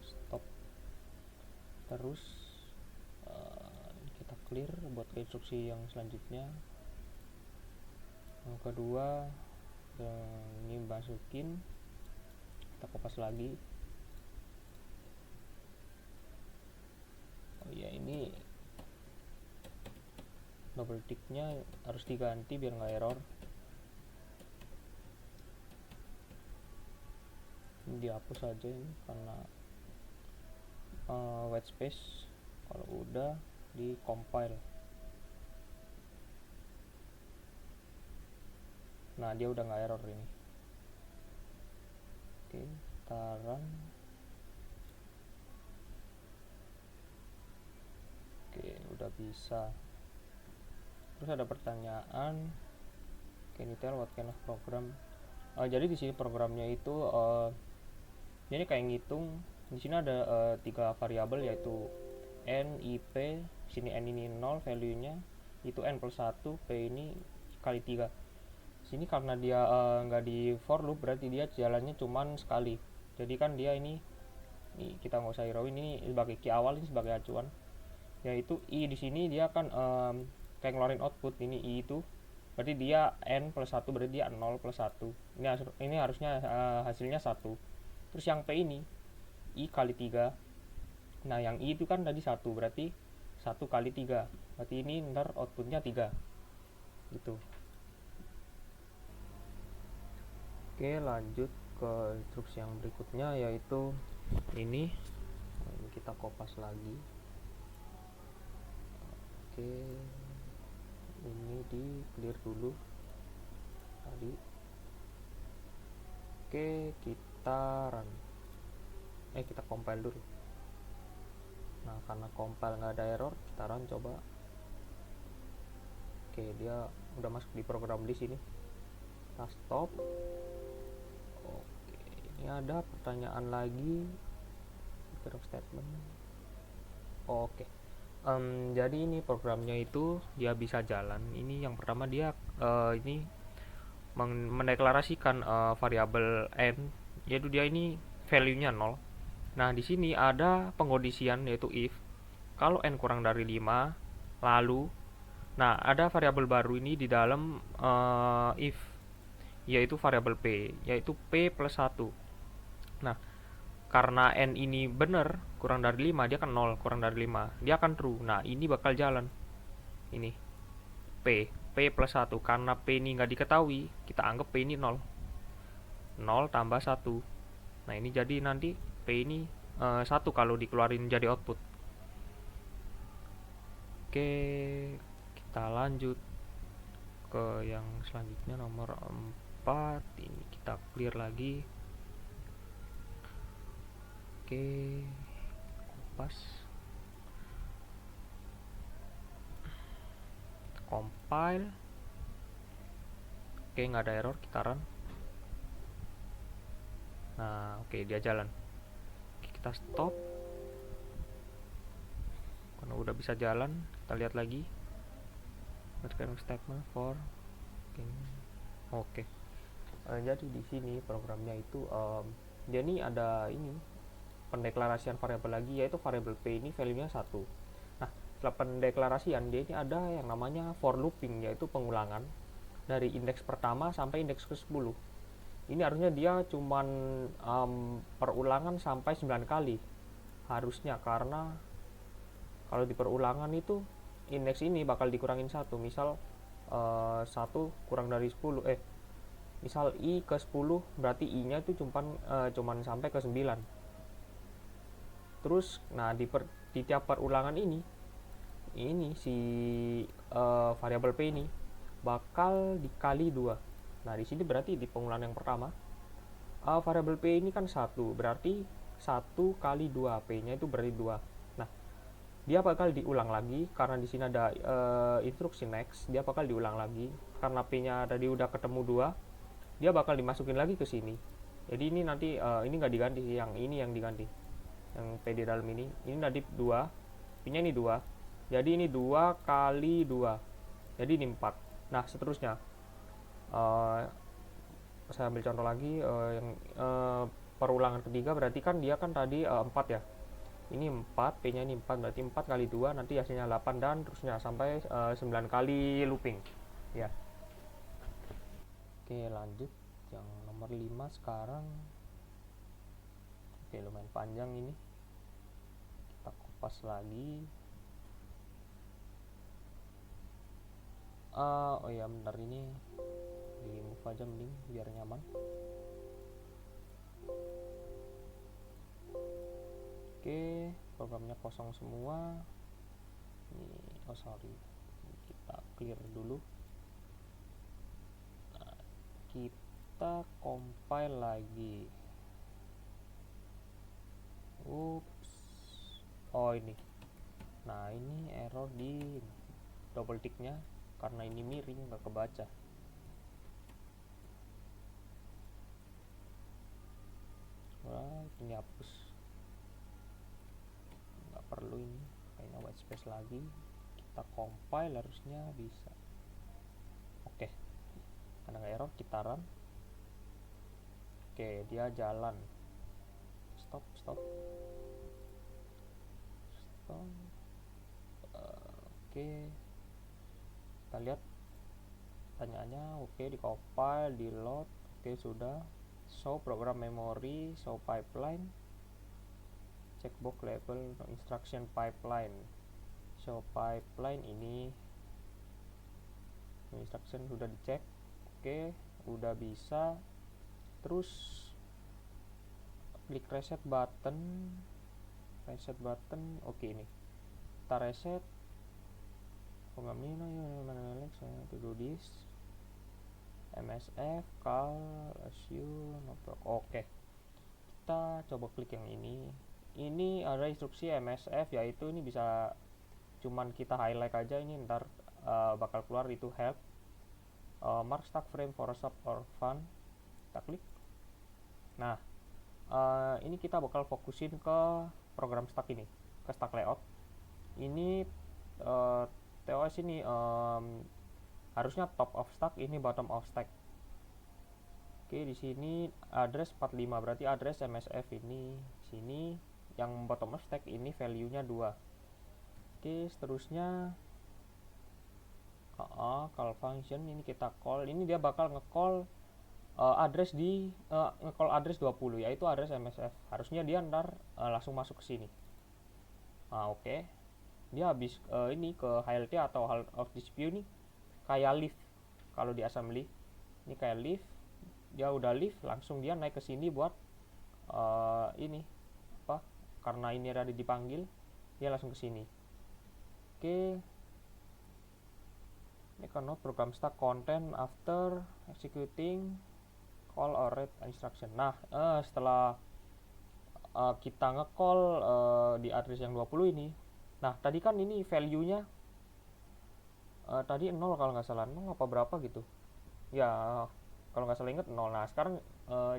Stop. Terus kita clear buat ke instruksi yang selanjutnya. Yang kedua, ini masukin, kita kopas lagi. Oh iya, ini double ticknya harus diganti biar nggak error. Ini dihapus aja ini karena white space. Kalau udah di compile, nah dia udah nggak error ini. Oke, kita run. Oke, udah bisa. Terus ada pertanyaan, can you tell what kind of program? Jadi di sini programnya itu jadi kayak ngitung. Di sini ada 3 variabel yaitu n, ip. Sini n ini 0 value-nya, itu n plus 1, p ini kali 3. Sini karena dia nggak di for loop, berarti dia jalannya cuman sekali. Jadi kan dia ini kita nggak usah hirauin, ini sebagai key awal, ini sebagai acuan. Yaitu i di sini dia kan kayak ngeluarin output, ini i itu berarti dia n plus 1, berarti dia 0 plus 1. Ini harusnya hasilnya 1. Terus yang p ini i kali 3. Nah, yang i itu kan tadi 1, berarti 1 kali 3. Berarti ini ntar outputnya 3. Gitu. Oke, lanjut ke instruksi yang berikutnya yaitu ini. Ini kita kopas lagi. Oke, ini di clear dulu tadi. Oke, kita run. Kita compile dulu. Nah, karena compile nggak ada error, kita run coba. Oke, dia udah masuk di program di sini. Kita stop. Oke, ini ada pertanyaan lagi. Statement. Oke. Jadi ini programnya itu dia bisa jalan. Ini yang pertama, dia ini mendeklarasikan variabel n, yaitu dia ini value-nya 0. Nah, di sini ada pengkondisian yaitu if kalau n kurang dari 5, lalu nah ada variabel baru ini di dalam if, yaitu variabel p, yaitu p plus 1. Nah, karena n ini benar kurang dari 5, dia kan 0, kurang dari 5 dia akan true. Nah, ini bakal jalan ini p plus 1. Karena p ini nggak diketahui, kita anggap p ini 0 tambah 1. Nah, ini jadi nanti p ini 1 kalau dikeluarin jadi output. Oke, kita lanjut ke yang selanjutnya, nomor 4. Ini kita clear lagi. Oke, pas compile. Oke, nggak ada error, kita run. Nah, oke, dia jalan. Oke, kita stop. Karena udah bisa jalan, kita lihat lagi. Statement for oke. Jadi di sini programnya itu dia ini ada ini pendeklarasian variabel lagi, yaitu variabel p ini value-nya 1. Nah, setelah pendeklarasian dia ini ada yang namanya for looping, yaitu pengulangan dari indeks pertama sampai indeks ke-10. Ini harusnya dia cuman perulangan sampai 9 kali harusnya, karena Kalau di perulangan itu indeks ini bakal dikurangin 1. Misal 1 kurang dari 10, misal i ke 10, berarti i nya itu cuman sampai ke 9. Terus nah di tiap perulangan ini si variabel p ini bakal dikali 2. Nah di sini berarti di pengulangan yang pertama variabel p ini kan 1, berarti 1 kali 2, p nya itu berarti 2. Nah dia bakal diulang lagi karena di sini ada instruksi next, dia bakal diulang lagi karena p nya tadi udah ketemu 2, dia bakal dimasukin lagi ke sini. Jadi ini nanti ini nggak diganti sih, yang ini yang diganti, yang p di dalam ini nanti 2, p nya ini 2, jadi ini 2 kali 2, jadi ini 4. Nah seterusnya saya ambil contoh lagi yang perulangan ketiga, berarti kan dia kan tadi 4 ya, ini 4, p nya ini 4, berarti 4 kali 2 nanti hasilnya 8, dan terusnya sampai 9 kali looping ya. Oke lanjut yang nomor 5 sekarang. Oke lumayan panjang ini, kita kupas lagi. Oh ya bentar, ini di move aja mending biar nyaman. Oke, programnya kosong semua. Ini sorry, kita clear dulu. Nah, kita compile lagi. Ups. Oh ini. Nah ini error di double ticknya karena ini miring, nggak kebaca. Wah, ini hapus. Perlu ini kayaknya white space lagi, kita compile harusnya bisa. Oke, ada nggak error, kita run. Oke dia jalan. Stop. Oke, kita lihat pertanyaannya. Oke, di compile, di load. Oke sudah. Show program memory, show pipeline, checkbox label no instruction pipeline. Show pipeline ini no instruction sudah dicek. Oke udah bisa. Terus klik reset button. Oke ini kita reset program ini. To do this msf call assume no. Oke kita coba klik yang ini. Ini ada instruksi msf, yaitu ini bisa cuman kita highlight aja, ini ntar bakal keluar itu help mark stack frame for sub or fun. Kita klik. Nah ini kita bakal fokusin ke program stack ini, ke stack layout ini. TOS ini harusnya top of stack, ini bottom of stack. Oke di sini address 45, berarti address msf ini sini, yang bottom of stack ini value nya 2. Oke seterusnya call function ini kita call, ini dia bakal nge-call address di nge-call address 20, yaitu address msf. Harusnya dia ntar langsung masuk ke sini. Oke dia habis ini ke HLT atau halt of dispute nih, kayak leave kalau di assembly. Ini kayak leave, dia udah leave langsung dia naik ke sini buat ini apa, karena ini ada dipanggil dia langsung ke sini. Oke ini cannot program stack content after executing call or read instruction. Nah setelah kita nge-call di address yang 20 ini, nah tadi kan ini value nya tadi 0 kalau nggak salah, 0 apa berapa gitu ya, kalau nggak salah inget 0. Nah sekarang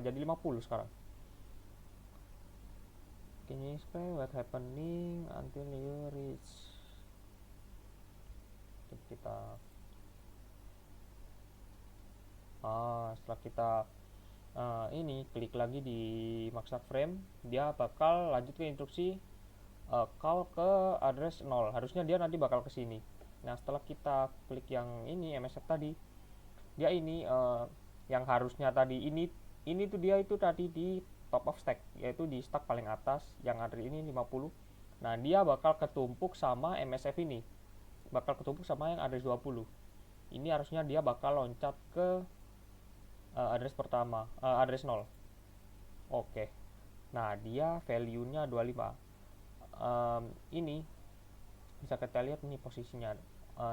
jadi 50 sekarang. Can you explain what happening until you reach. Kita setelah kita ini klik lagi di max frame, dia bakal lanjut ke instruksi call ke address 0. Harusnya dia nanti bakal ke sini. Nah setelah kita klik yang ini msf tadi, dia ini yang harusnya tadi ini tuh dia itu tadi di top of stack, yaitu di stack paling atas yang address ini 50. Nah, dia bakal ketumpuk sama MSF ini. Bakal ketumpuk sama yang address 20. Ini harusnya dia bakal loncat ke address pertama, address 0. Oke. Nah, dia value-nya 25. Ini bisa kita lihat nih posisinya.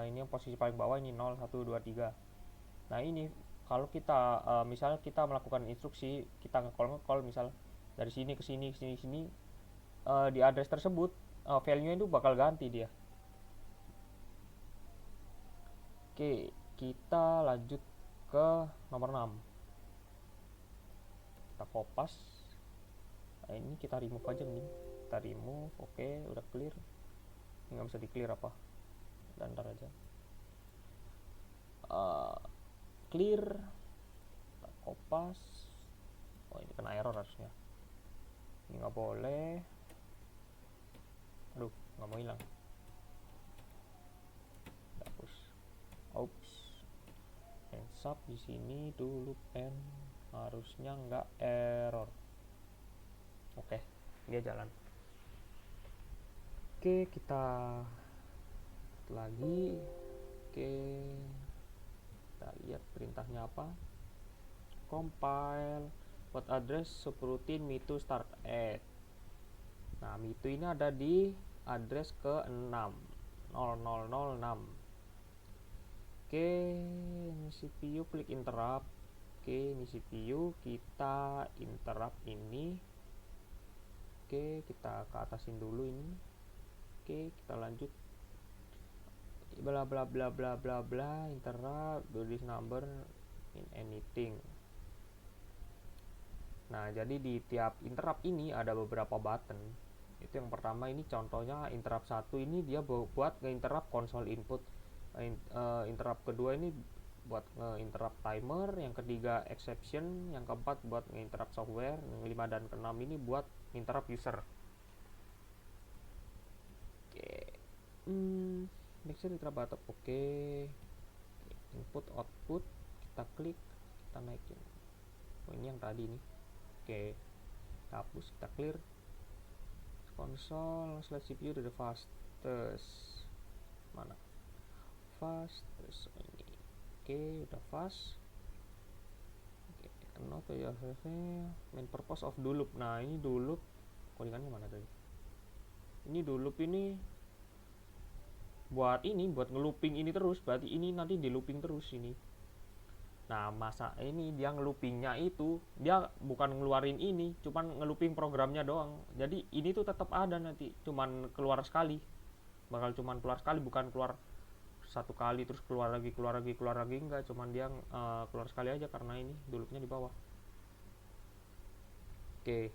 Ini yang posisi paling bawah ini 0, 1, 2, 3. Nah, ini kalau kita misal kita melakukan instruksi, kita nge-call misal dari sini ke sini ke sini sini, di address tersebut value-nya itu bakal ganti dia. Oke, kita lanjut ke nomor 6. Kita kopas. Nah, ini kita remove aja nih. Kita remove. Oke, udah clear. Ini nggak bisa di clear apa? Dan ntar aja. Clear. Kita kopas. Oh, ini kena error harusnya. Ini nggak boleh. Aduh, nggak mau hilang. Hapus. Oops. Hands up di sini dulu pen. Harusnya nggak error. Oke, dia jalan. Oke, kita lagi. Oke, kita lihat perintahnya apa. Compile what address subroutine me2 start at. Nah, me2 ini ada di address ke 6 0006. Oke, ini CPU klik interrupt. Oke, ini CPU kita interrupt ini. Oke, kita ke atasin dulu ini. Oke, kita lanjut. Bla bla bla bla bla bla interrupt do this number in anything. Nah, jadi di tiap interrupt ini ada beberapa button. Itu yang pertama ini contohnya interrupt 1 ini dia buat nge-interrupt console input. Interrupt kedua ini buat nge-interrupt timer, yang ketiga exception, yang keempat buat nge-interrupt software, yang kelima dan keenam ini buat interrupt user. Oke. Make sure interrupt button. Oke. Input output kita klik, kita naikin. Oh, ini yang tadi nih. Oke. Kita hapus, kita clear. Console select CPU the fastest. Mana? Fastest ini. Oke, udah fast. Oke, not ya main purpose of do loop. Nah, ini do loop kodikannya mana tadi? Ini do loop ini buat ngelooping ini terus, berarti ini nanti di looping terus ini. Nah, masa ini dia ngeloopingnya itu dia bukan ngeluarin ini, cuman ngelooping programnya doang. Jadi ini tuh tetap ada nanti, cuman keluar sekali. Bakal cuman keluar sekali, bukan keluar satu kali terus keluar lagi enggak, cuman dia keluar sekali aja karena ini dulupnya di bawah. Oke.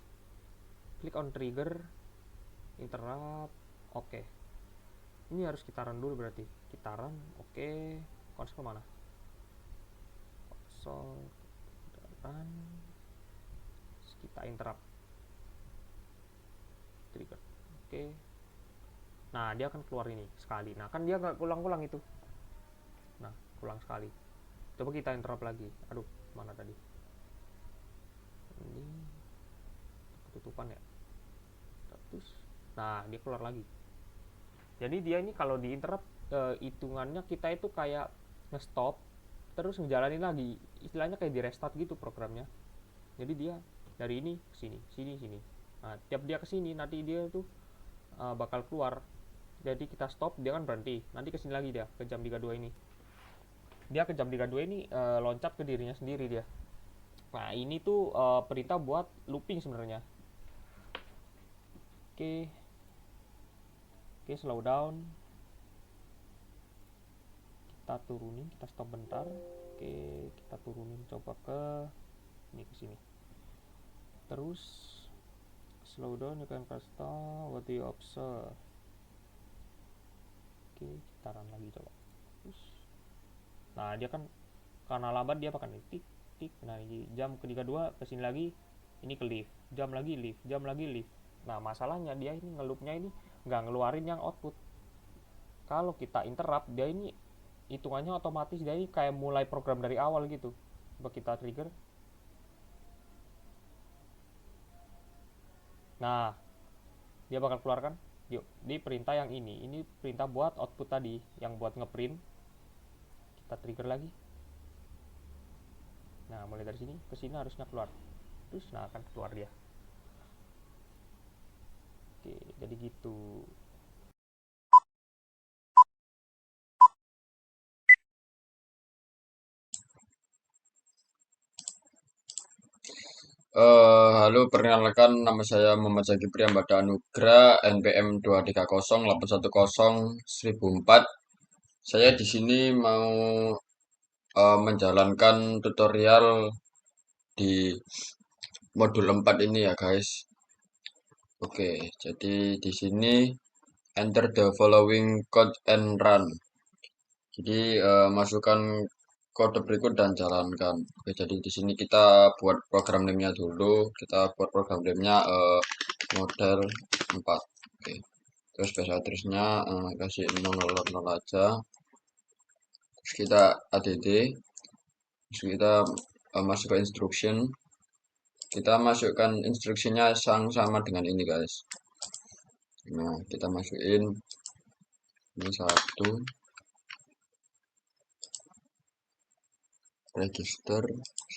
Klik on trigger interrupt. Oke. Ini harus kita run dulu berarti. Kita run. Oke. Konsol mana? Konsol run. Terus kita interrupt. Trigger. Oke. Nah, dia akan keluar ini sekali. Nah, kan dia nggak ulang-ulang itu. Nah, ulang sekali. Coba kita interrupt lagi. Aduh, mana tadi? Ini ketutupan ya. Terus, nah dia keluar lagi. Jadi dia ini kalau di interrupt hitungannya kita itu kayak nge-stop terus ngejalanin lagi. Istilahnya kayak di restart gitu programnya. Jadi dia dari ini ke sini, sini. Nah, tiap dia ke sini nanti dia tuh bakal keluar. Jadi kita stop, dia kan berhenti. Nanti kesini lagi dia, ke jam 32 ini. Dia ke jam 32 ini loncat ke dirinya sendiri dia. Nah, ini tuh perintah buat looping sebenarnya. Oke, slow down. Kita turunin, kita stop bentar. Oke, kita turunin coba ke ini ke sini. Terus slow down, you can stop what do you observe. Oke, kita run lagi coba. Terus, nah dia kan karena lambat dia akan tik. Nah, ini jam ke-32 kesini lagi, ini ke lift, jam lagi lift. Nah, masalahnya dia ini ngeloopnya ini nggak ngeluarin yang output. Kalau kita interrupt, dia ini hitungannya otomatis, dia ini kayak mulai program dari awal gitu. Coba kita trigger. Nah, dia bakal keluarkan. Yuk, di perintah yang ini perintah buat output tadi, yang buat ngeprint. Kita trigger lagi. Nah, mulai dari sini ke sini harusnya keluar. Terus nah akan keluar dia. Oke, jadi gitu. Halo, perkenalkan nama saya Muhammad Zaki Priyambada Anugrah, NPM 230081004. Saya di sini mau menjalankan tutorial di modul 4 ini ya, guys. Oke, jadi di sini enter the following code and run. Jadi masukkan kode berikut dan jalankan. Oke, jadi di sini kita buat program name-nya dulu. Kita buat program name-nya model 4. Oke. Terus base address-nya kasih 000 aja. Terus kita add. Terus kita masuk ke instruction. Kita masukkan instruksinya sama dengan ini, guys. Nah, kita masukin ini 1 register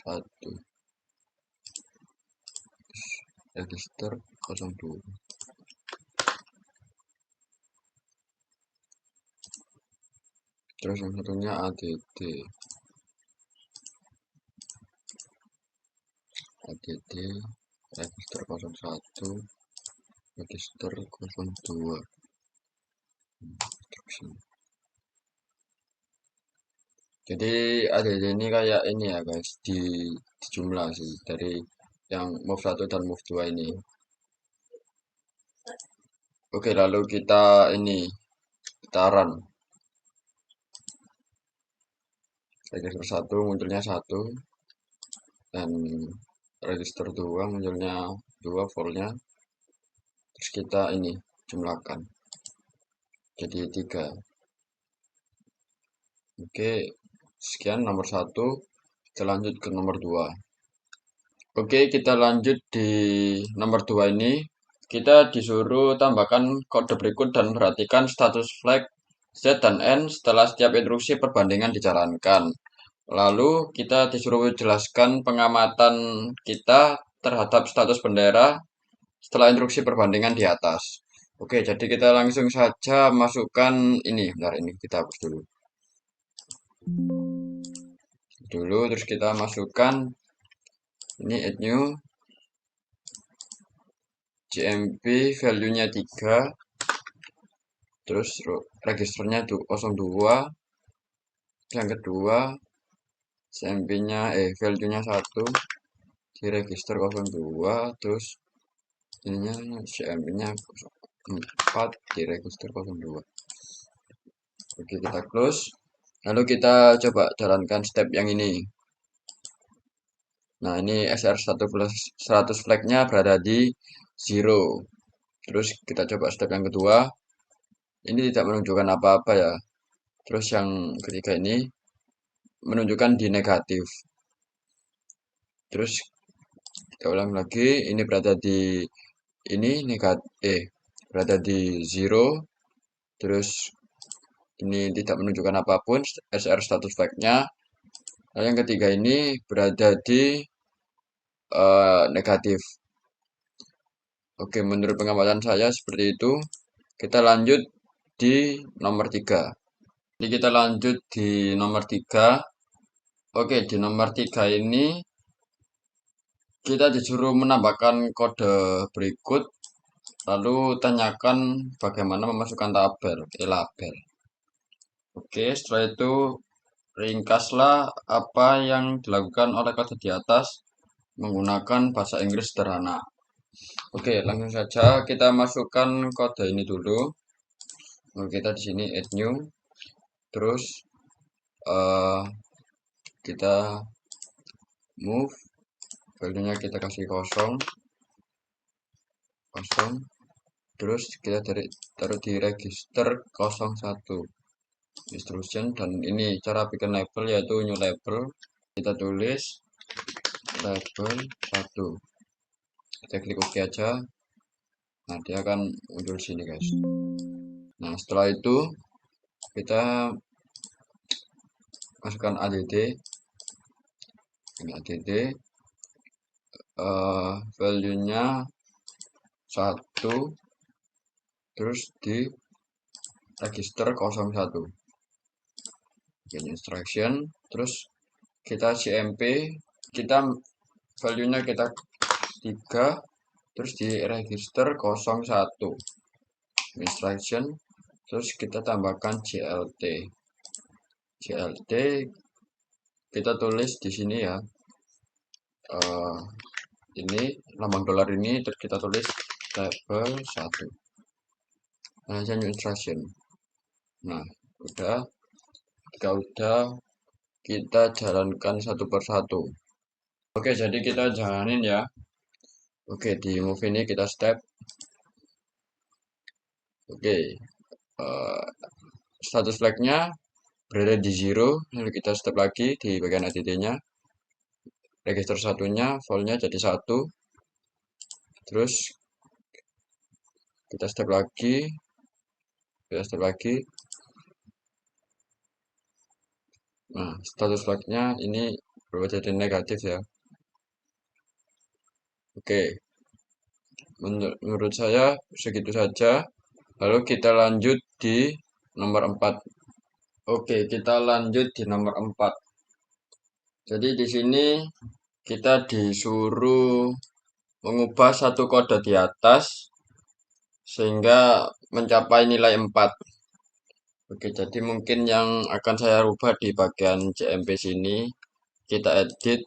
1 register 02. Terus yang satunya add register 01 register 02 instruction. Jadi add ini kayak ini ya, guys, di jumlah sih dari yang move 1 dan move 2 ini. Oke, lalu kita run. Register 1 munculnya 1 dan register 2 munculnya 2 voltnya. Terus kita jumlahkan jadi 3. Oke, sekian nomor 1. Kita lanjut ke nomor 2. Oke, kita lanjut di nomor 2 ini. Kita disuruh tambahkan kode berikut dan perhatikan status flag Z dan N setelah setiap instruksi perbandingan dijalankan. Lalu kita disuruh jelaskan pengamatan kita terhadap status bendera setelah instruksi perbandingan di atas. Oke, jadi kita langsung saja masukkan bentar, ini kita hapus dulu. Terus kita masukkan ini add new GMP value-nya 3, terus registernya 02, yang kedua GMP-nya value-nya 1 di register 02, terus ininya GMP-nya 4 di register 02. Oke, kita close. Lalu kita coba jalankan step yang ini. Nah, ini SR100 flag-nya berada di 0. Terus kita coba step yang kedua. Ini tidak menunjukkan apa-apa ya. Terus yang ketiga ini menunjukkan di negatif. Terus kita ulang lagi, ini berada di berada di 0. Terus ini tidak menunjukkan apapun SR status flag-nya. Lalu yang ketiga ini berada di negatif. Oke, menurut pengamatan saya seperti itu. Kita lanjut di nomor 3. Ini kita lanjut di nomor 3. Oke, di nomor 3 ini kita disuruh menambahkan kode berikut. Lalu tanyakan bagaimana memasukkan label. Oke, setelah itu ringkaslah apa yang dilakukan oleh kode di atas menggunakan bahasa Inggris sederhana. Oke, langsung saja kita masukkan kode ini dulu. Kita di sini add new, terus kita move, value-nya kita kasih 0, terus kita taruh di register 01 instruction, dan ini cara bikin label yaitu new label. Kita tulis label 1. Kita klik OK aja. Nah, dia akan muncul sini, guys. Nah, setelah itu kita masukkan add. Ini add, value-nya 1, terus di register 01. Ini instruction, terus kita cmp, kita value-nya kita 3, terus di register 01 instruction, terus kita tambahkan jlt kita tulis di sini ya, ini lambang dolar ini, terus kita tulis table 1. Nah, new instruction. Nah, udah, jika udah, kita jalankan satu persatu. Oke, jadi kita jalanin ya. Oke, di move ini kita step. Oke, status flag-nya berada di 0, lalu kita step lagi di bagian add-nya. Register satunya, vol-nya jadi 1. Terus kita step lagi. Nah, status flag-nya ini berubah jadi negatif ya. Oke, menurut saya segitu saja. Lalu kita lanjut di nomor 4. Oke, kita lanjut di nomor 4. Jadi di sini kita disuruh mengubah satu kode di atas sehingga mencapai nilai 4. Oke, jadi mungkin yang akan saya rubah di bagian CMP sini, kita edit,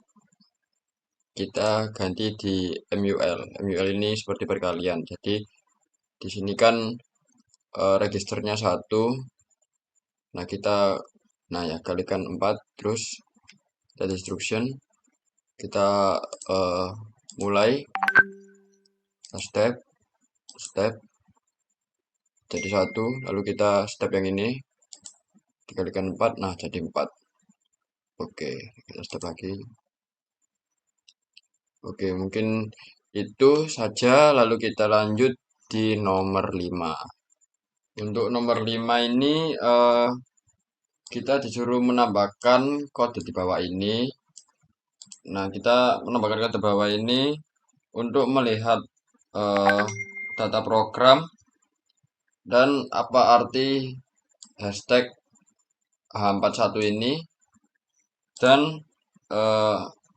kita ganti di MUL. MUL ini seperti perkalian. Jadi di sini kan registernya 1. Nah, ya kalikan 4, terus kita instruction, kita mulai step jadi 1, lalu kita step yang ini dikalikan 4, nah jadi 4. Oke, kita step lagi. Oke, mungkin itu saja, lalu kita lanjut di nomor 5. Untuk nomor 5 ini kita disuruh menambahkan kode di bawah ini. Nah, kita menambahkan kode bawah ini untuk melihat data program dan apa arti hashtag H41 ini, dan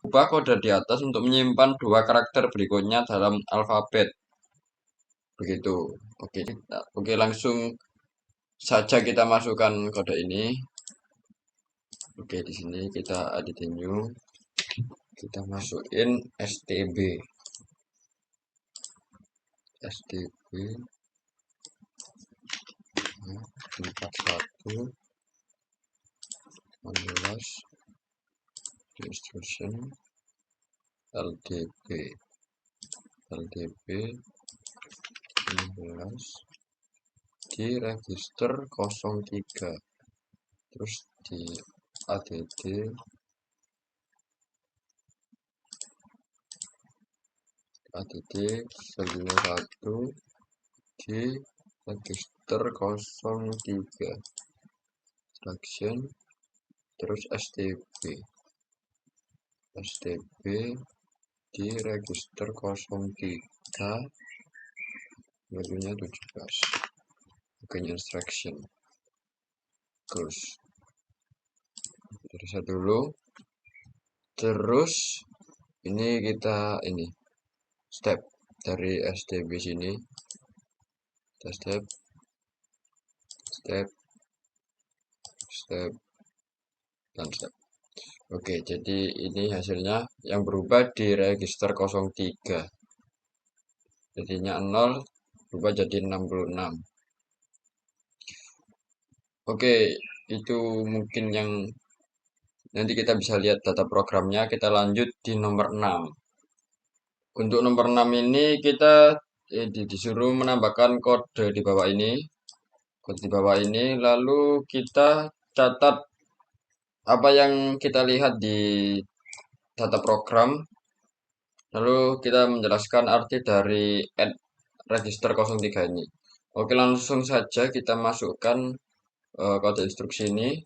ubah kode di atas untuk menyimpan 2 karakter berikutnya dalam alfabet. Begitu. Oke, langsung saja kita masukkan kode ini. Oke, di sini kita edit new. Kita masukin stb 41 16 instruction ldb 16 di register 03, terus di add value 1 di register 03 instruction, terus stb di register 03 value nya 17. Oke, instruction close. Dari saya dulu. Terus ini kita step dari stb sini, kita step dan step. Oke, jadi ini hasilnya yang berubah di register 03. Jadinya 0 berubah jadi 66. Oke, itu mungkin yang nanti kita bisa lihat data programnya. Kita lanjut di nomor 6. Untuk nomor 6 ini kita disuruh menambahkan kode di bawah ini. Lalu kita catat apa yang kita lihat di data program. Lalu kita menjelaskan arti dari add register 03 ini. Oke, langsung saja kita masukkan kode instruksi ini.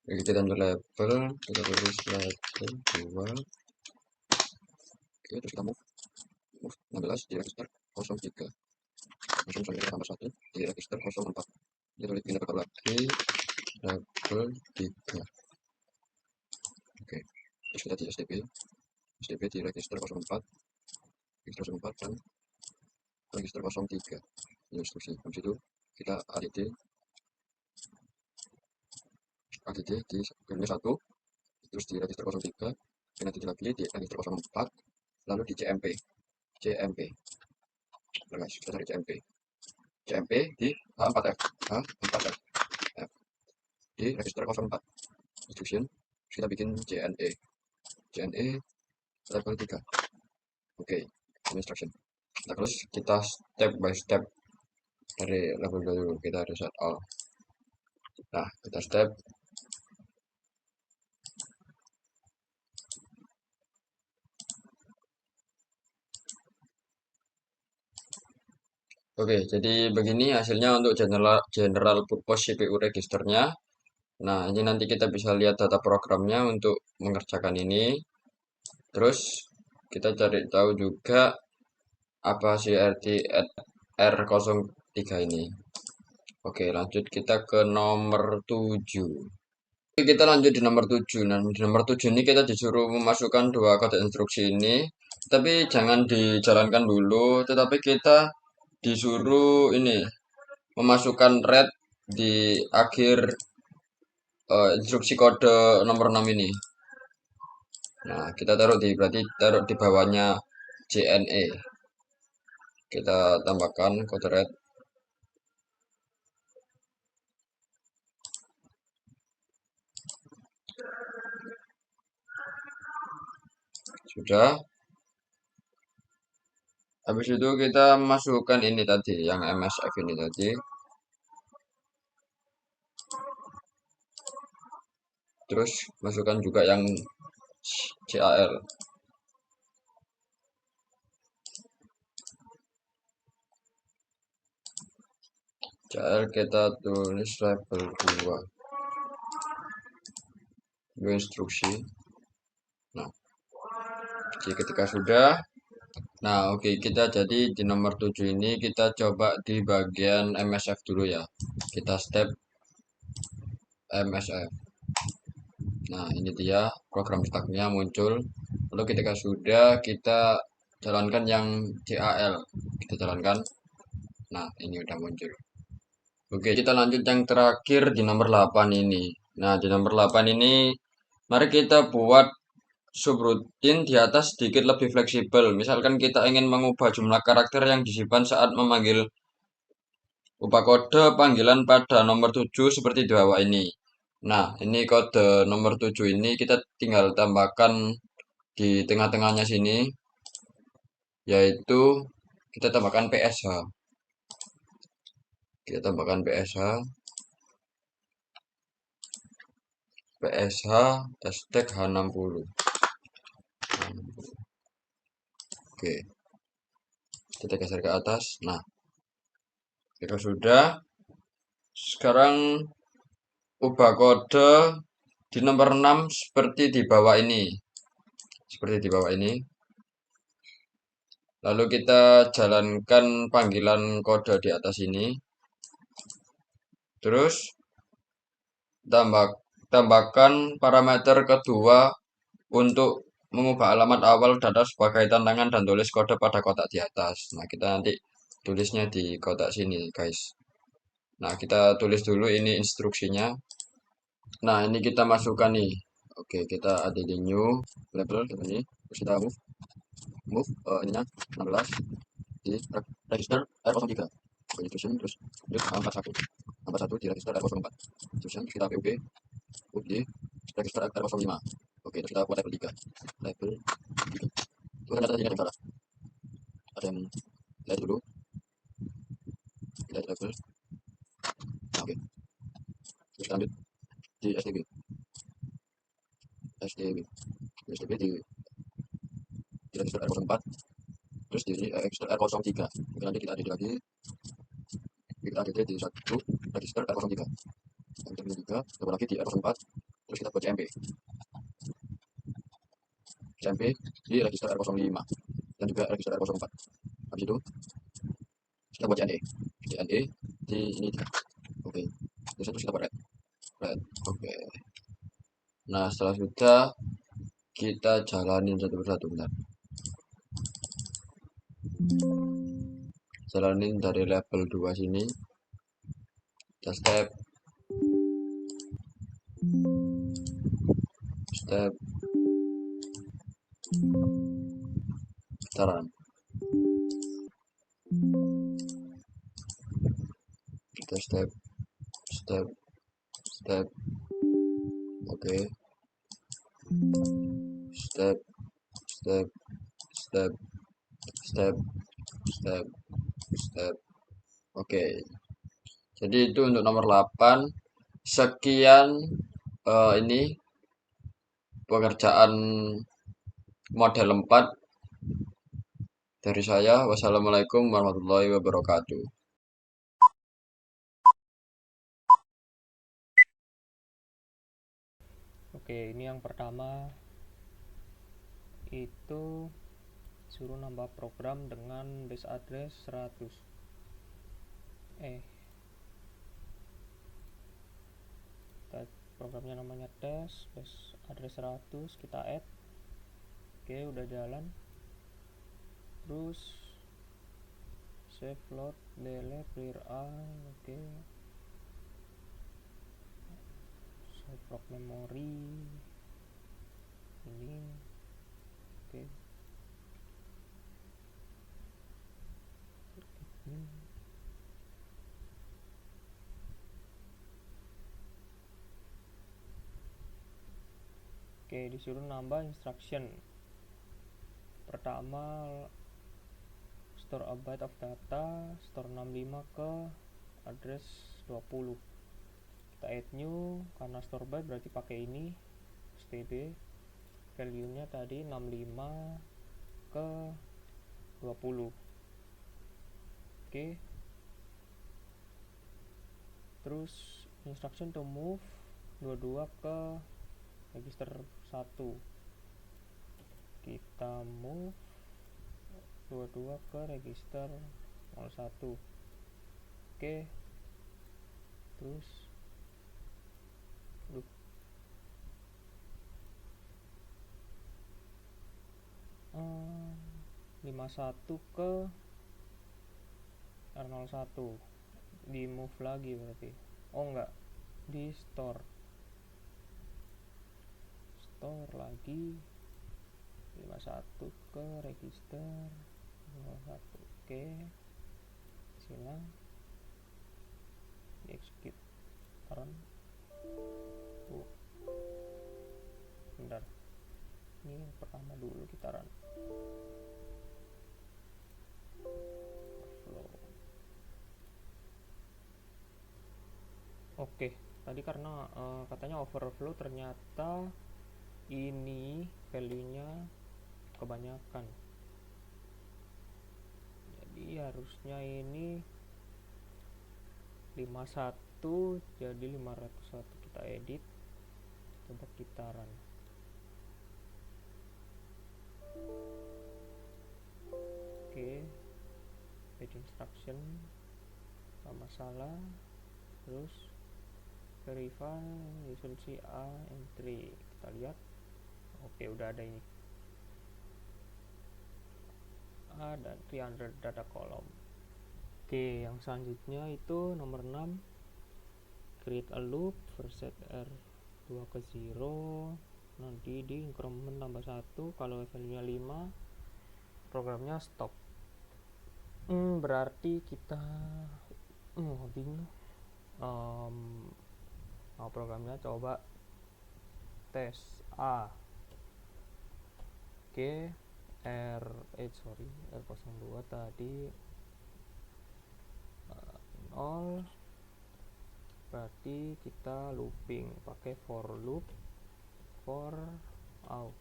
Kita ambil label, kita tulis label 2. Oke, terus kita move 16 di register 03. Langsung saja tambah 1 di register 04. Kita tulis pindah lagi label 3. Oke, terus kita di STB di register 04, register 04 dan register 03. Ini instruksi. Habis itu kita add di ini 1, terus di register 03, dan nanti lagi di register 04, lalu di CMP. Nah, guys, kita cari CMP di H4F, di register 04 instruction. Kita bikin JNE level 3. Oke, ini instruction. Nah, terus kita step by step dari level dulu, kita reset all. Nah, kita step. Oke, jadi begini hasilnya untuk general purpose CPU registernya. Nah, ini nanti kita bisa lihat data programnya untuk mengerjakan ini. Terus kita cari tahu juga apa sih arti R03 ini. Oke, lanjut kita ke nomor 7. Oke, kita lanjut di nomor 7. Nah, di nomor 7 ini kita disuruh memasukkan dua kode instruksi ini. Tapi jangan dijalankan dulu, tetapi kita disuruh ini memasukkan red di akhir instruksi kode nomor 6 ini. Nah, kita berarti taruh di bawahnya JNE. Kita tambahkan kode red. Sudah. Habis itu kita masukkan ini tadi, yang MSF ini tadi. Terus masukkan juga yang CAL. CAL kita tulis level 2. Dua instruksi. Nah, jadi ketika sudah, nah oke, kita jadi di nomor 7 ini kita coba di bagian MSF dulu ya. Kita step MSF. Nah, ini dia program startnya muncul. Lalu ketika sudah, kita jalankan yang CAL. Kita jalankan. Nah, ini udah muncul. Oke, kita lanjut yang terakhir di nomor 8 ini. Nah, di nomor 8 ini, mari kita buat subroutine di atas sedikit lebih fleksibel. Misalkan kita ingin mengubah jumlah karakter yang disimpan saat memanggil ubah kode panggilan pada nomor 7 seperti di bawah ini. Nah, ini kode nomor 7 ini kita tinggal tambahkan di tengah-tengahnya sini, yaitu kita tambahkan PSH. Kita tambahkan PSH hashtag H60. Oke, kita geser ke atas. Nah, jika sudah, sekarang ubah kode di nomor 6 seperti di bawah ini. Lalu kita jalankan panggilan kode di atas ini. Terus tambahkan parameter kedua untuk mengubah alamat awal data sebagai tantangan dan tulis kode pada kotak di atas. Nah, kita nanti tulisnya di kotak sini, guys. Nah, kita tulis dulu ini instruksinya. Nah, ini kita masukkan nih. Oke, kita ada di new label ini. Terus kita move ininya 16 di register R03. Instruction terus 41 di register R04. Instruction terus kita PUB di register R05. Oke, terus kita buat label 3. Label 3. Itu ternyata tadi ada yang salah. Ada yang lihat dulu. Lihat label. Nah, oke. Terus kita lanjut di STB. STB di di register R04, terus di register R03. Oke, nanti kita edit lagi, kita add di satu register R03, coba lagi di R04, terus kita buat CMP di register R05 dan juga register R04. Habis itu kita buat JNE di ini juga. Oke, terus kita buat red. Oke, nah setelah sudah kita jalanin satu persatu, bentar. Jalanin dari level 2 sini, kita step jalan, kita step, oke, step, oke. Jadi itu untuk nomor 8. Sekian ini pekerjaan model 4 dari saya. Wassalamualaikum warahmatullahi wabarakatuh. Oke, ini yang pertama itu suruh nambah program dengan base address 100. Programnya namanya test, base address 100, kita add. Oke, udah jalan. Terus save, load, delete, clear all. Oke, save block memory ini. Oke, ini. Oke, disuruh nambah instruction. Pertama, store a byte of data, store 65 ke address 20. Kita add new, karena store byte berarti pakai ini std. Value nya tadi 65 ke 20. Oke, terus instruction to move 22 ke register 1. Kita move 22 ke register 01. Oke, terus 51 ke R01 di move lagi berarti. Oh enggak, di store lagi 51 ke register 01. Oke, silang di execute run. Bentar, ini yang pertama dulu kita run. Oke, tadi karena katanya overflow, ternyata ini value-nya kebanyakan. Jadi harusnya ini 51 jadi 501. Kita edit, coba kita run. Oke, edit instruction gak masalah. Terus verify resolusi A entry, kita lihat. Oke, udah ada ini, A dan 300 data column. Oke, yang selanjutnya itu nomor 6, create a loop verset R2 ke 0. Nanti di increment tambah 1, kalau value nya 5 programnya stop. Berarti kita bingung. Programnya coba tes A. Oke, R02 tadi 0, berarti kita looping pakai for loop for out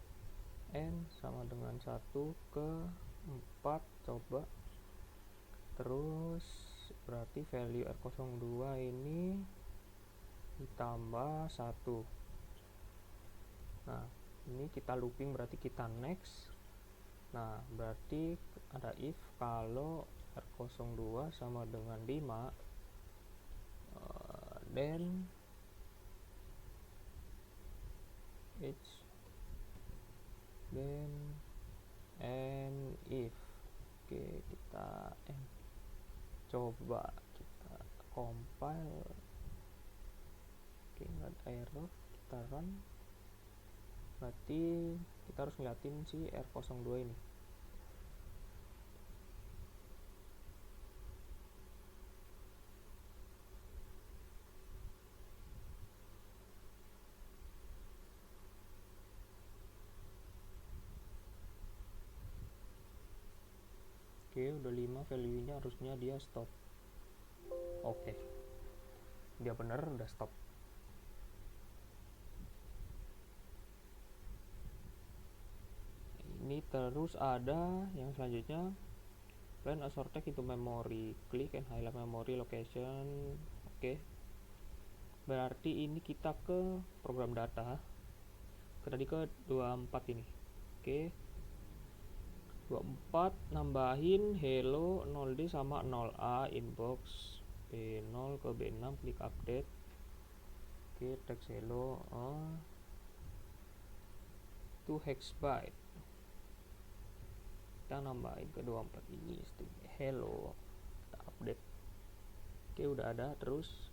n sama dengan 1 ke 4 coba. Terus berarti value R02 ini ditambah 1. Nah ini kita looping, berarti kita next. Nah berarti ada if kalau R02 sama dengan 5, then and if. Oke, kita coba kita compile. Oke, nggak ada error, kita run. Berarti kita harus ngeliatin si R02 ini. Oke, udah 5 value-nya, harusnya dia stop. Oke, dia bener udah stop. Ini terus ada yang selanjutnya, plan a short text into memory, click and highlight memory location. Oke, berarti ini kita ke program data, tadi ke 24 ini. Oke, 24 nambahin hello 0D sama 0A inbox B0 ke B6, klik update. Oke, text hello 2 hex byte, kita nambahin ke 24 ini string hello, kita update. Oke, udah ada. Terus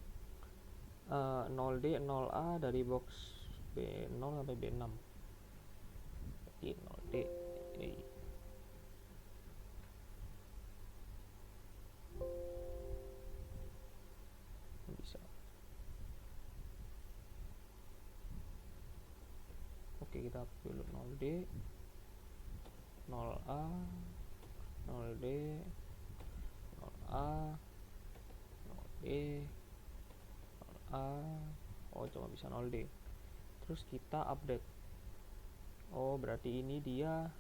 0D 0A dari box B0 sampai B6, jadi 0D bisa. Oke, kita dulu 0D 0A 0D 0A 0D 0A. Oh, cuma bisa 0D. Terus kita update. Oh, berarti ini dia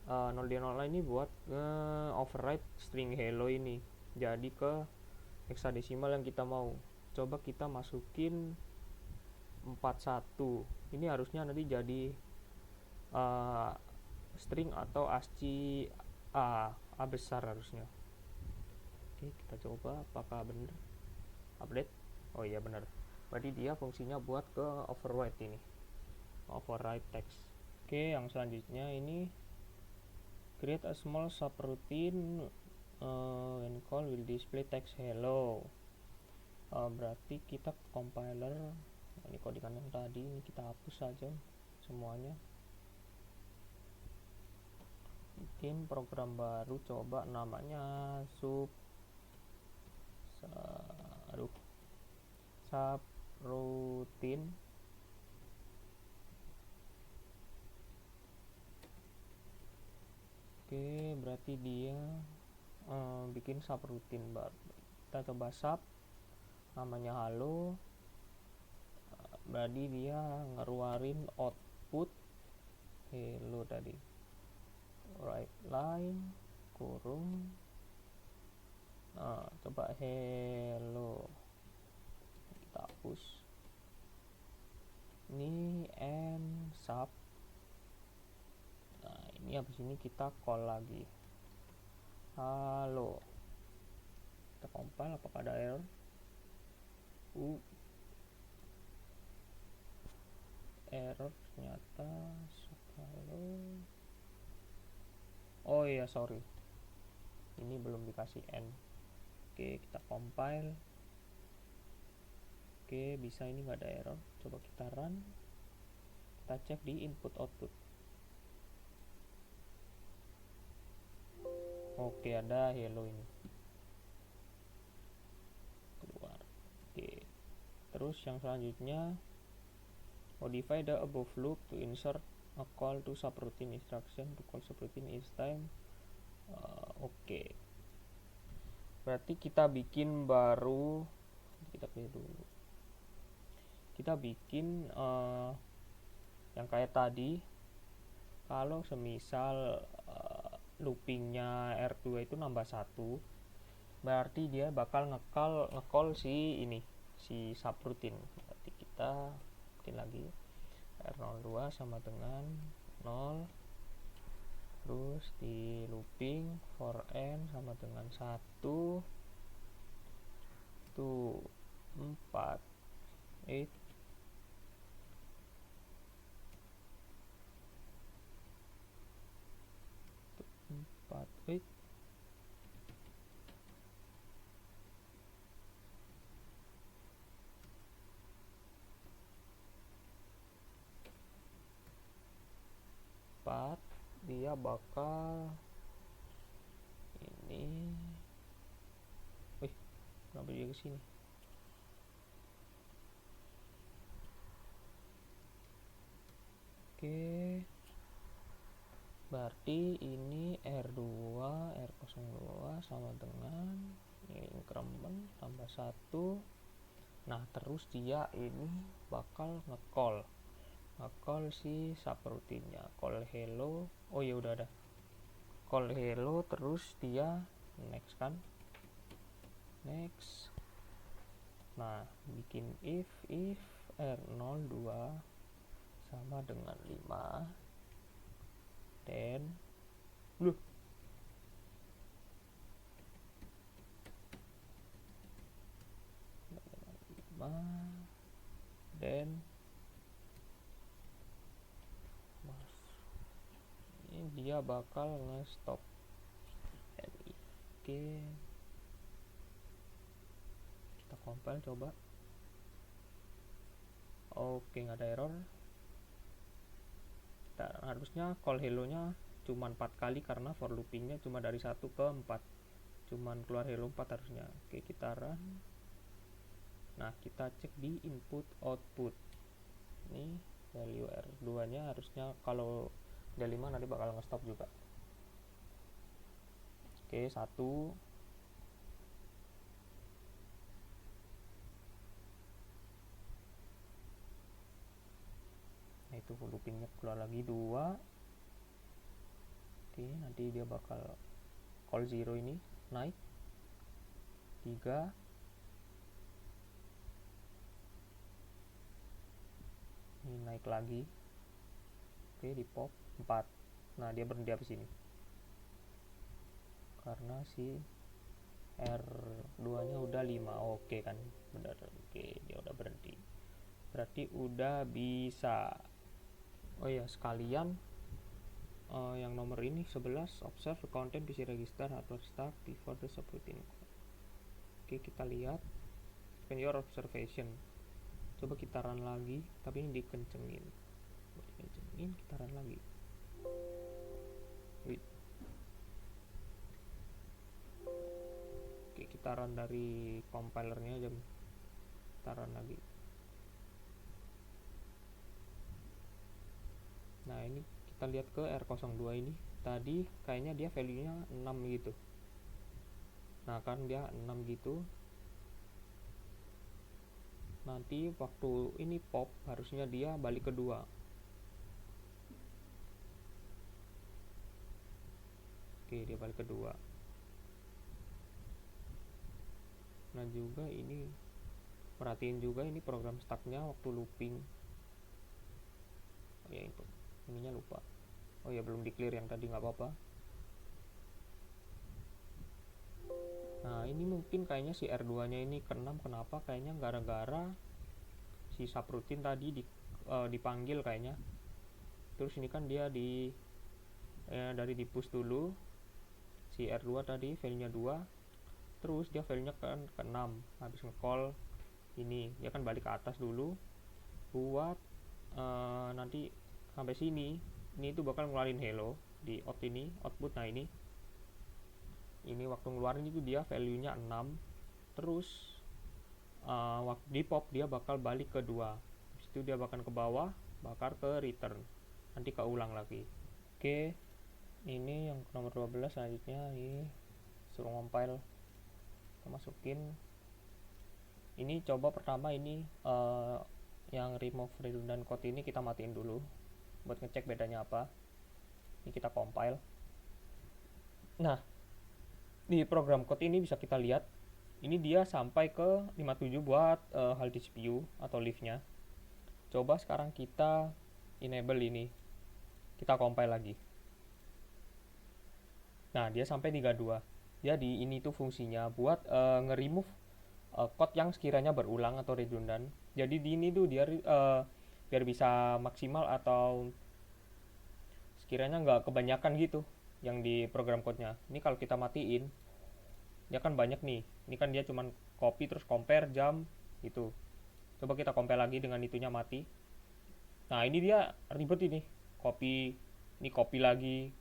0D 0A ini buat override string hello ini jadi ke hexadesimal yang kita mau. Coba kita masukin 41. Ini harusnya nanti jadi string atau ASCII A besar harusnya. Oke, kita coba apakah benar. Update. Oh iya benar. Berarti dia fungsinya buat ke override ini, override text. Oke, yang selanjutnya ini create a small subroutine when call will display text hello. Berarti kita compiler, ini codingan yang tadi ini kita hapus saja semuanya. Bikin program baru, coba namanya subroutine. Oke, berarti dia bikin subroutine baru. Kita coba sub, namanya halo. Berarti dia ngeluarin output hello tadi. Right line kurung. Coba hello, kita hapus. Ini and sub. Nah, ini habis ini kita call lagi. Halo. Kita compile, apakah ada error? Error ternyata. Halo. Oh iya, sorry. Ini belum dikasih n. Oke, kita compile. Oke, bisa, ini nggak ada error. Coba kita run. Kita cek di input output. Oke, ada hello ini keluar. Oke, terus yang selanjutnya modify the above loop to insert a call to subroutine instruction to call subroutine each time. Oke, berarti kita bikin baru, kita pilih dulu, kita bikin yang kayak tadi kalau semisal loopingnya R2 itu nambah 1, berarti dia bakal ngecall si subroutine. Berarti kita bikin lagi R02 sama dengan 0, terus di looping for n sama dengan 1 tuh 4 8 4 8 4 dia bakal ini. Wih, kenapa dia kesini? Oke, berarti ini R2 R02 sama dengan ini increment tambah 1. Nah, terus dia ini bakal ngecall si subroutine-nya, call hello. Oh ya udah ada call hello, terus dia next kan, next. Nah, bikin if R02 sama dengan 5, dan loh, dan ini dia bakal nge-stop. Oke, kita compile coba. Oke, nggak ada error. Harusnya call hello nya cuma 4 kali karena for loopingnya cuma dari 1 ke 4, cuman keluar hello 4 harusnya. Oke, kita run. Nah, kita cek di input output. Ini value R2 nya harusnya kalau ada 5 nanti bakal nge-stop juga. Oke, 1. Nah, itu loopingnya keluar lagi 2. Oke, nanti dia bakal call 0 ini naik 3. Ini naik lagi. Oke, di pop 4. Nah, dia berhenti habis ini karena si R2 nya udah 5. Oke kan, benar. Oke, dia udah berhenti, berarti udah bisa. Oh ya, sekalian yang nomor ini 11, observe content PC register hardware start before the subroutine. Oke, kita lihat open your observation. Coba kita run lagi, tapi ini dikencengin, kita run lagi. Wait. Oke, kita run dari compilernya aja, kita run lagi. Nah, ini kita lihat ke R02 ini, tadi kayaknya dia value nya 6 gitu. Nah kan dia 6 gitu, nanti waktu ini pop harusnya dia balik ke 2. Oke, dia balik ke 2. Nah, juga ini perhatiin juga ini program startnya waktu looping. Oh ya, input ininya lupa. Oh ya, belum di clear yang tadi, nggak apa-apa. Nah, ini mungkin kayaknya si R2 nya ini ke-6. Kenapa? Kayaknya gara-gara si subroutine tadi dipanggil kayaknya. Terus ini kan dia dari di push dulu si R2 tadi value nya 2, terus dia value nya kan ke-6. Habis nge-call ini dia kan balik ke atas dulu buat nanti sampai sini. Ini tuh bakal ngeluarin hello di output. Nah, ini waktu ngeluarin itu dia value nya 6, terus waktu di pop dia bakal balik ke 2. Habis itu dia bakal ke bawah, bakal ke return, nanti keulang lagi. Oke, ini yang nomor 12. Selanjutnya ini suruh compile, kita masukin ini. Coba pertama ini yang remove redundant code ini kita matiin dulu buat ngecek bedanya apa. Ini kita compile. Nah, di program code ini bisa kita lihat, ini dia sampai ke 57 buat hal CPU atau leaf-nya. Coba sekarang kita enable ini, kita compile lagi. Nah, dia sampai 32. Jadi ini tuh fungsinya buat nge-remove code yang sekiranya berulang atau redundant. Jadi di ini tuh dia biar bisa maksimal atau sekiranya nggak kebanyakan gitu yang di program code-nya. Ini kalau kita matiin, dia kan banyak nih. Ini kan dia cuman copy terus compare jam gitu. Coba kita compare lagi dengan itunya mati. Nah, ini dia ribet ini. Copy lagi.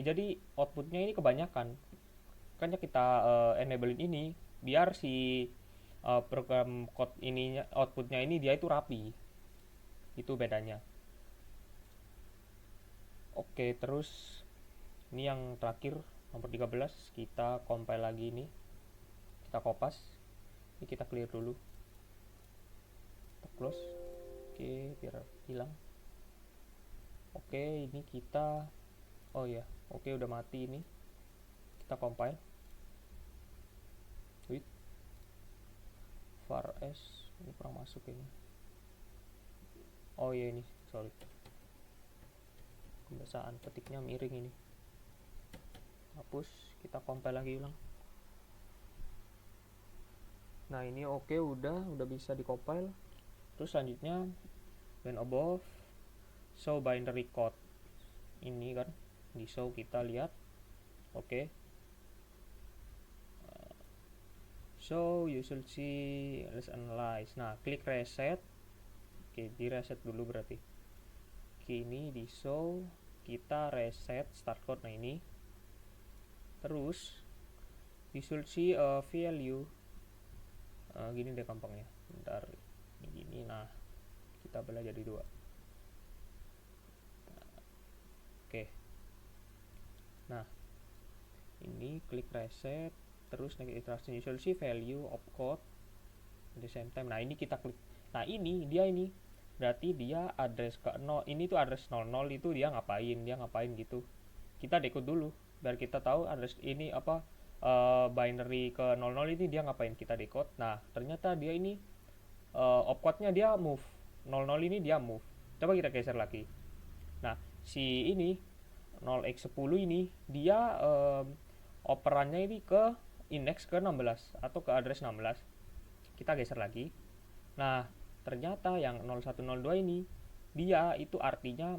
Jadi outputnya ini kebanyakan. Makanya kita enablein ini biar si program code ininya outputnya ini dia itu rapi. Itu bedanya. Oke, terus ini yang terakhir nomor 13, kita compile lagi ini. Kita kopas. Ini kita clear dulu. Kita close. Oke, biar hilang. Oke, ini kita oke udah mati ini. Kita compile. Wait. var s ini kurang masuk ini. Oh iya ini, sorry. Kebiasaan ketiknya miring ini. Hapus, kita compile lagi ulang. Nah, ini oke udah bisa di compile. Terus selanjutnya when above show binary code. Ini kan di show kita lihat. Oke. So you should see, let's analyze. Nah, klik reset. Oke, di reset dulu berarti. Oke, ini di show kita reset start code. Nah, ini terus you should see a value. Gini deh gampangnya. Bentar, ini gini. Nah, kita belah jadi 2. Oke. Nah, ini klik reset, terus next iteration you should see value of code at the same time. Nah, ini kita klik. Nah, ini berarti dia address ke 0. Ini tuh address 00 itu dia ngapain gitu. Kita decode dulu biar kita tahu address ini apa binary ke 00 ini dia ngapain, kita decode. Nah, ternyata dia ini opcode-nya dia move. 00 ini dia move. Coba kita geser lagi. Nah, si ini 0x10 ini dia operannya ini ke index ke 16 atau ke address 16. Kita geser lagi. Nah, ternyata yang 0102 ini dia itu artinya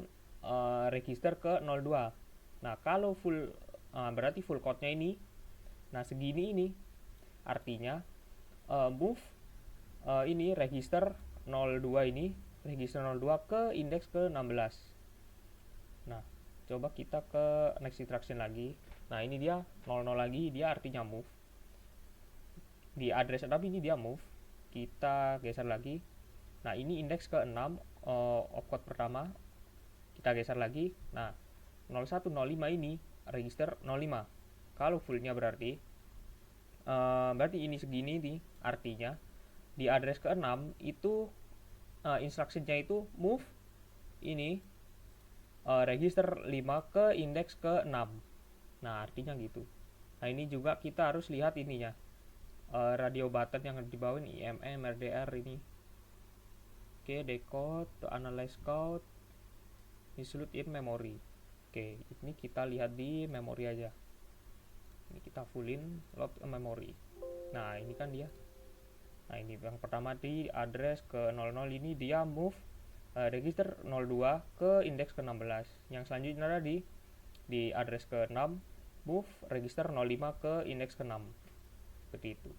register ke 02. Nah, kalau full berarti full code-nya ini, nah segini ini artinya move ini register 02 ini, register 02 ke index ke 16. Nah, coba kita ke next instruction lagi. Nah, ini dia 00 lagi, dia artinya move. Di address 6 ini dia move. Kita geser lagi. Nah, ini index ke 6 opcode pertama. Kita geser lagi. Nah, 0105 ini register 05. Kalau fullnya berarti ini segini nih artinya di address ke 6 itu instructionnya itu move ini register 5 ke index ke 6. Nah, artinya gitu. Nah, ini juga kita harus lihat ininya radio button yang di bawah ini IMM RDR ini. Oke, decode to analyze code include in memory. Oke, ini kita lihat di memori aja. Ini kita fullin load memory. Nah, ini kan dia. Nah, ini yang pertama di address ke 00 ini dia move register 02 ke index ke 16. Yang selanjutnya ada di address ke 6 move register 05 ke index ke 6. Seperti itu.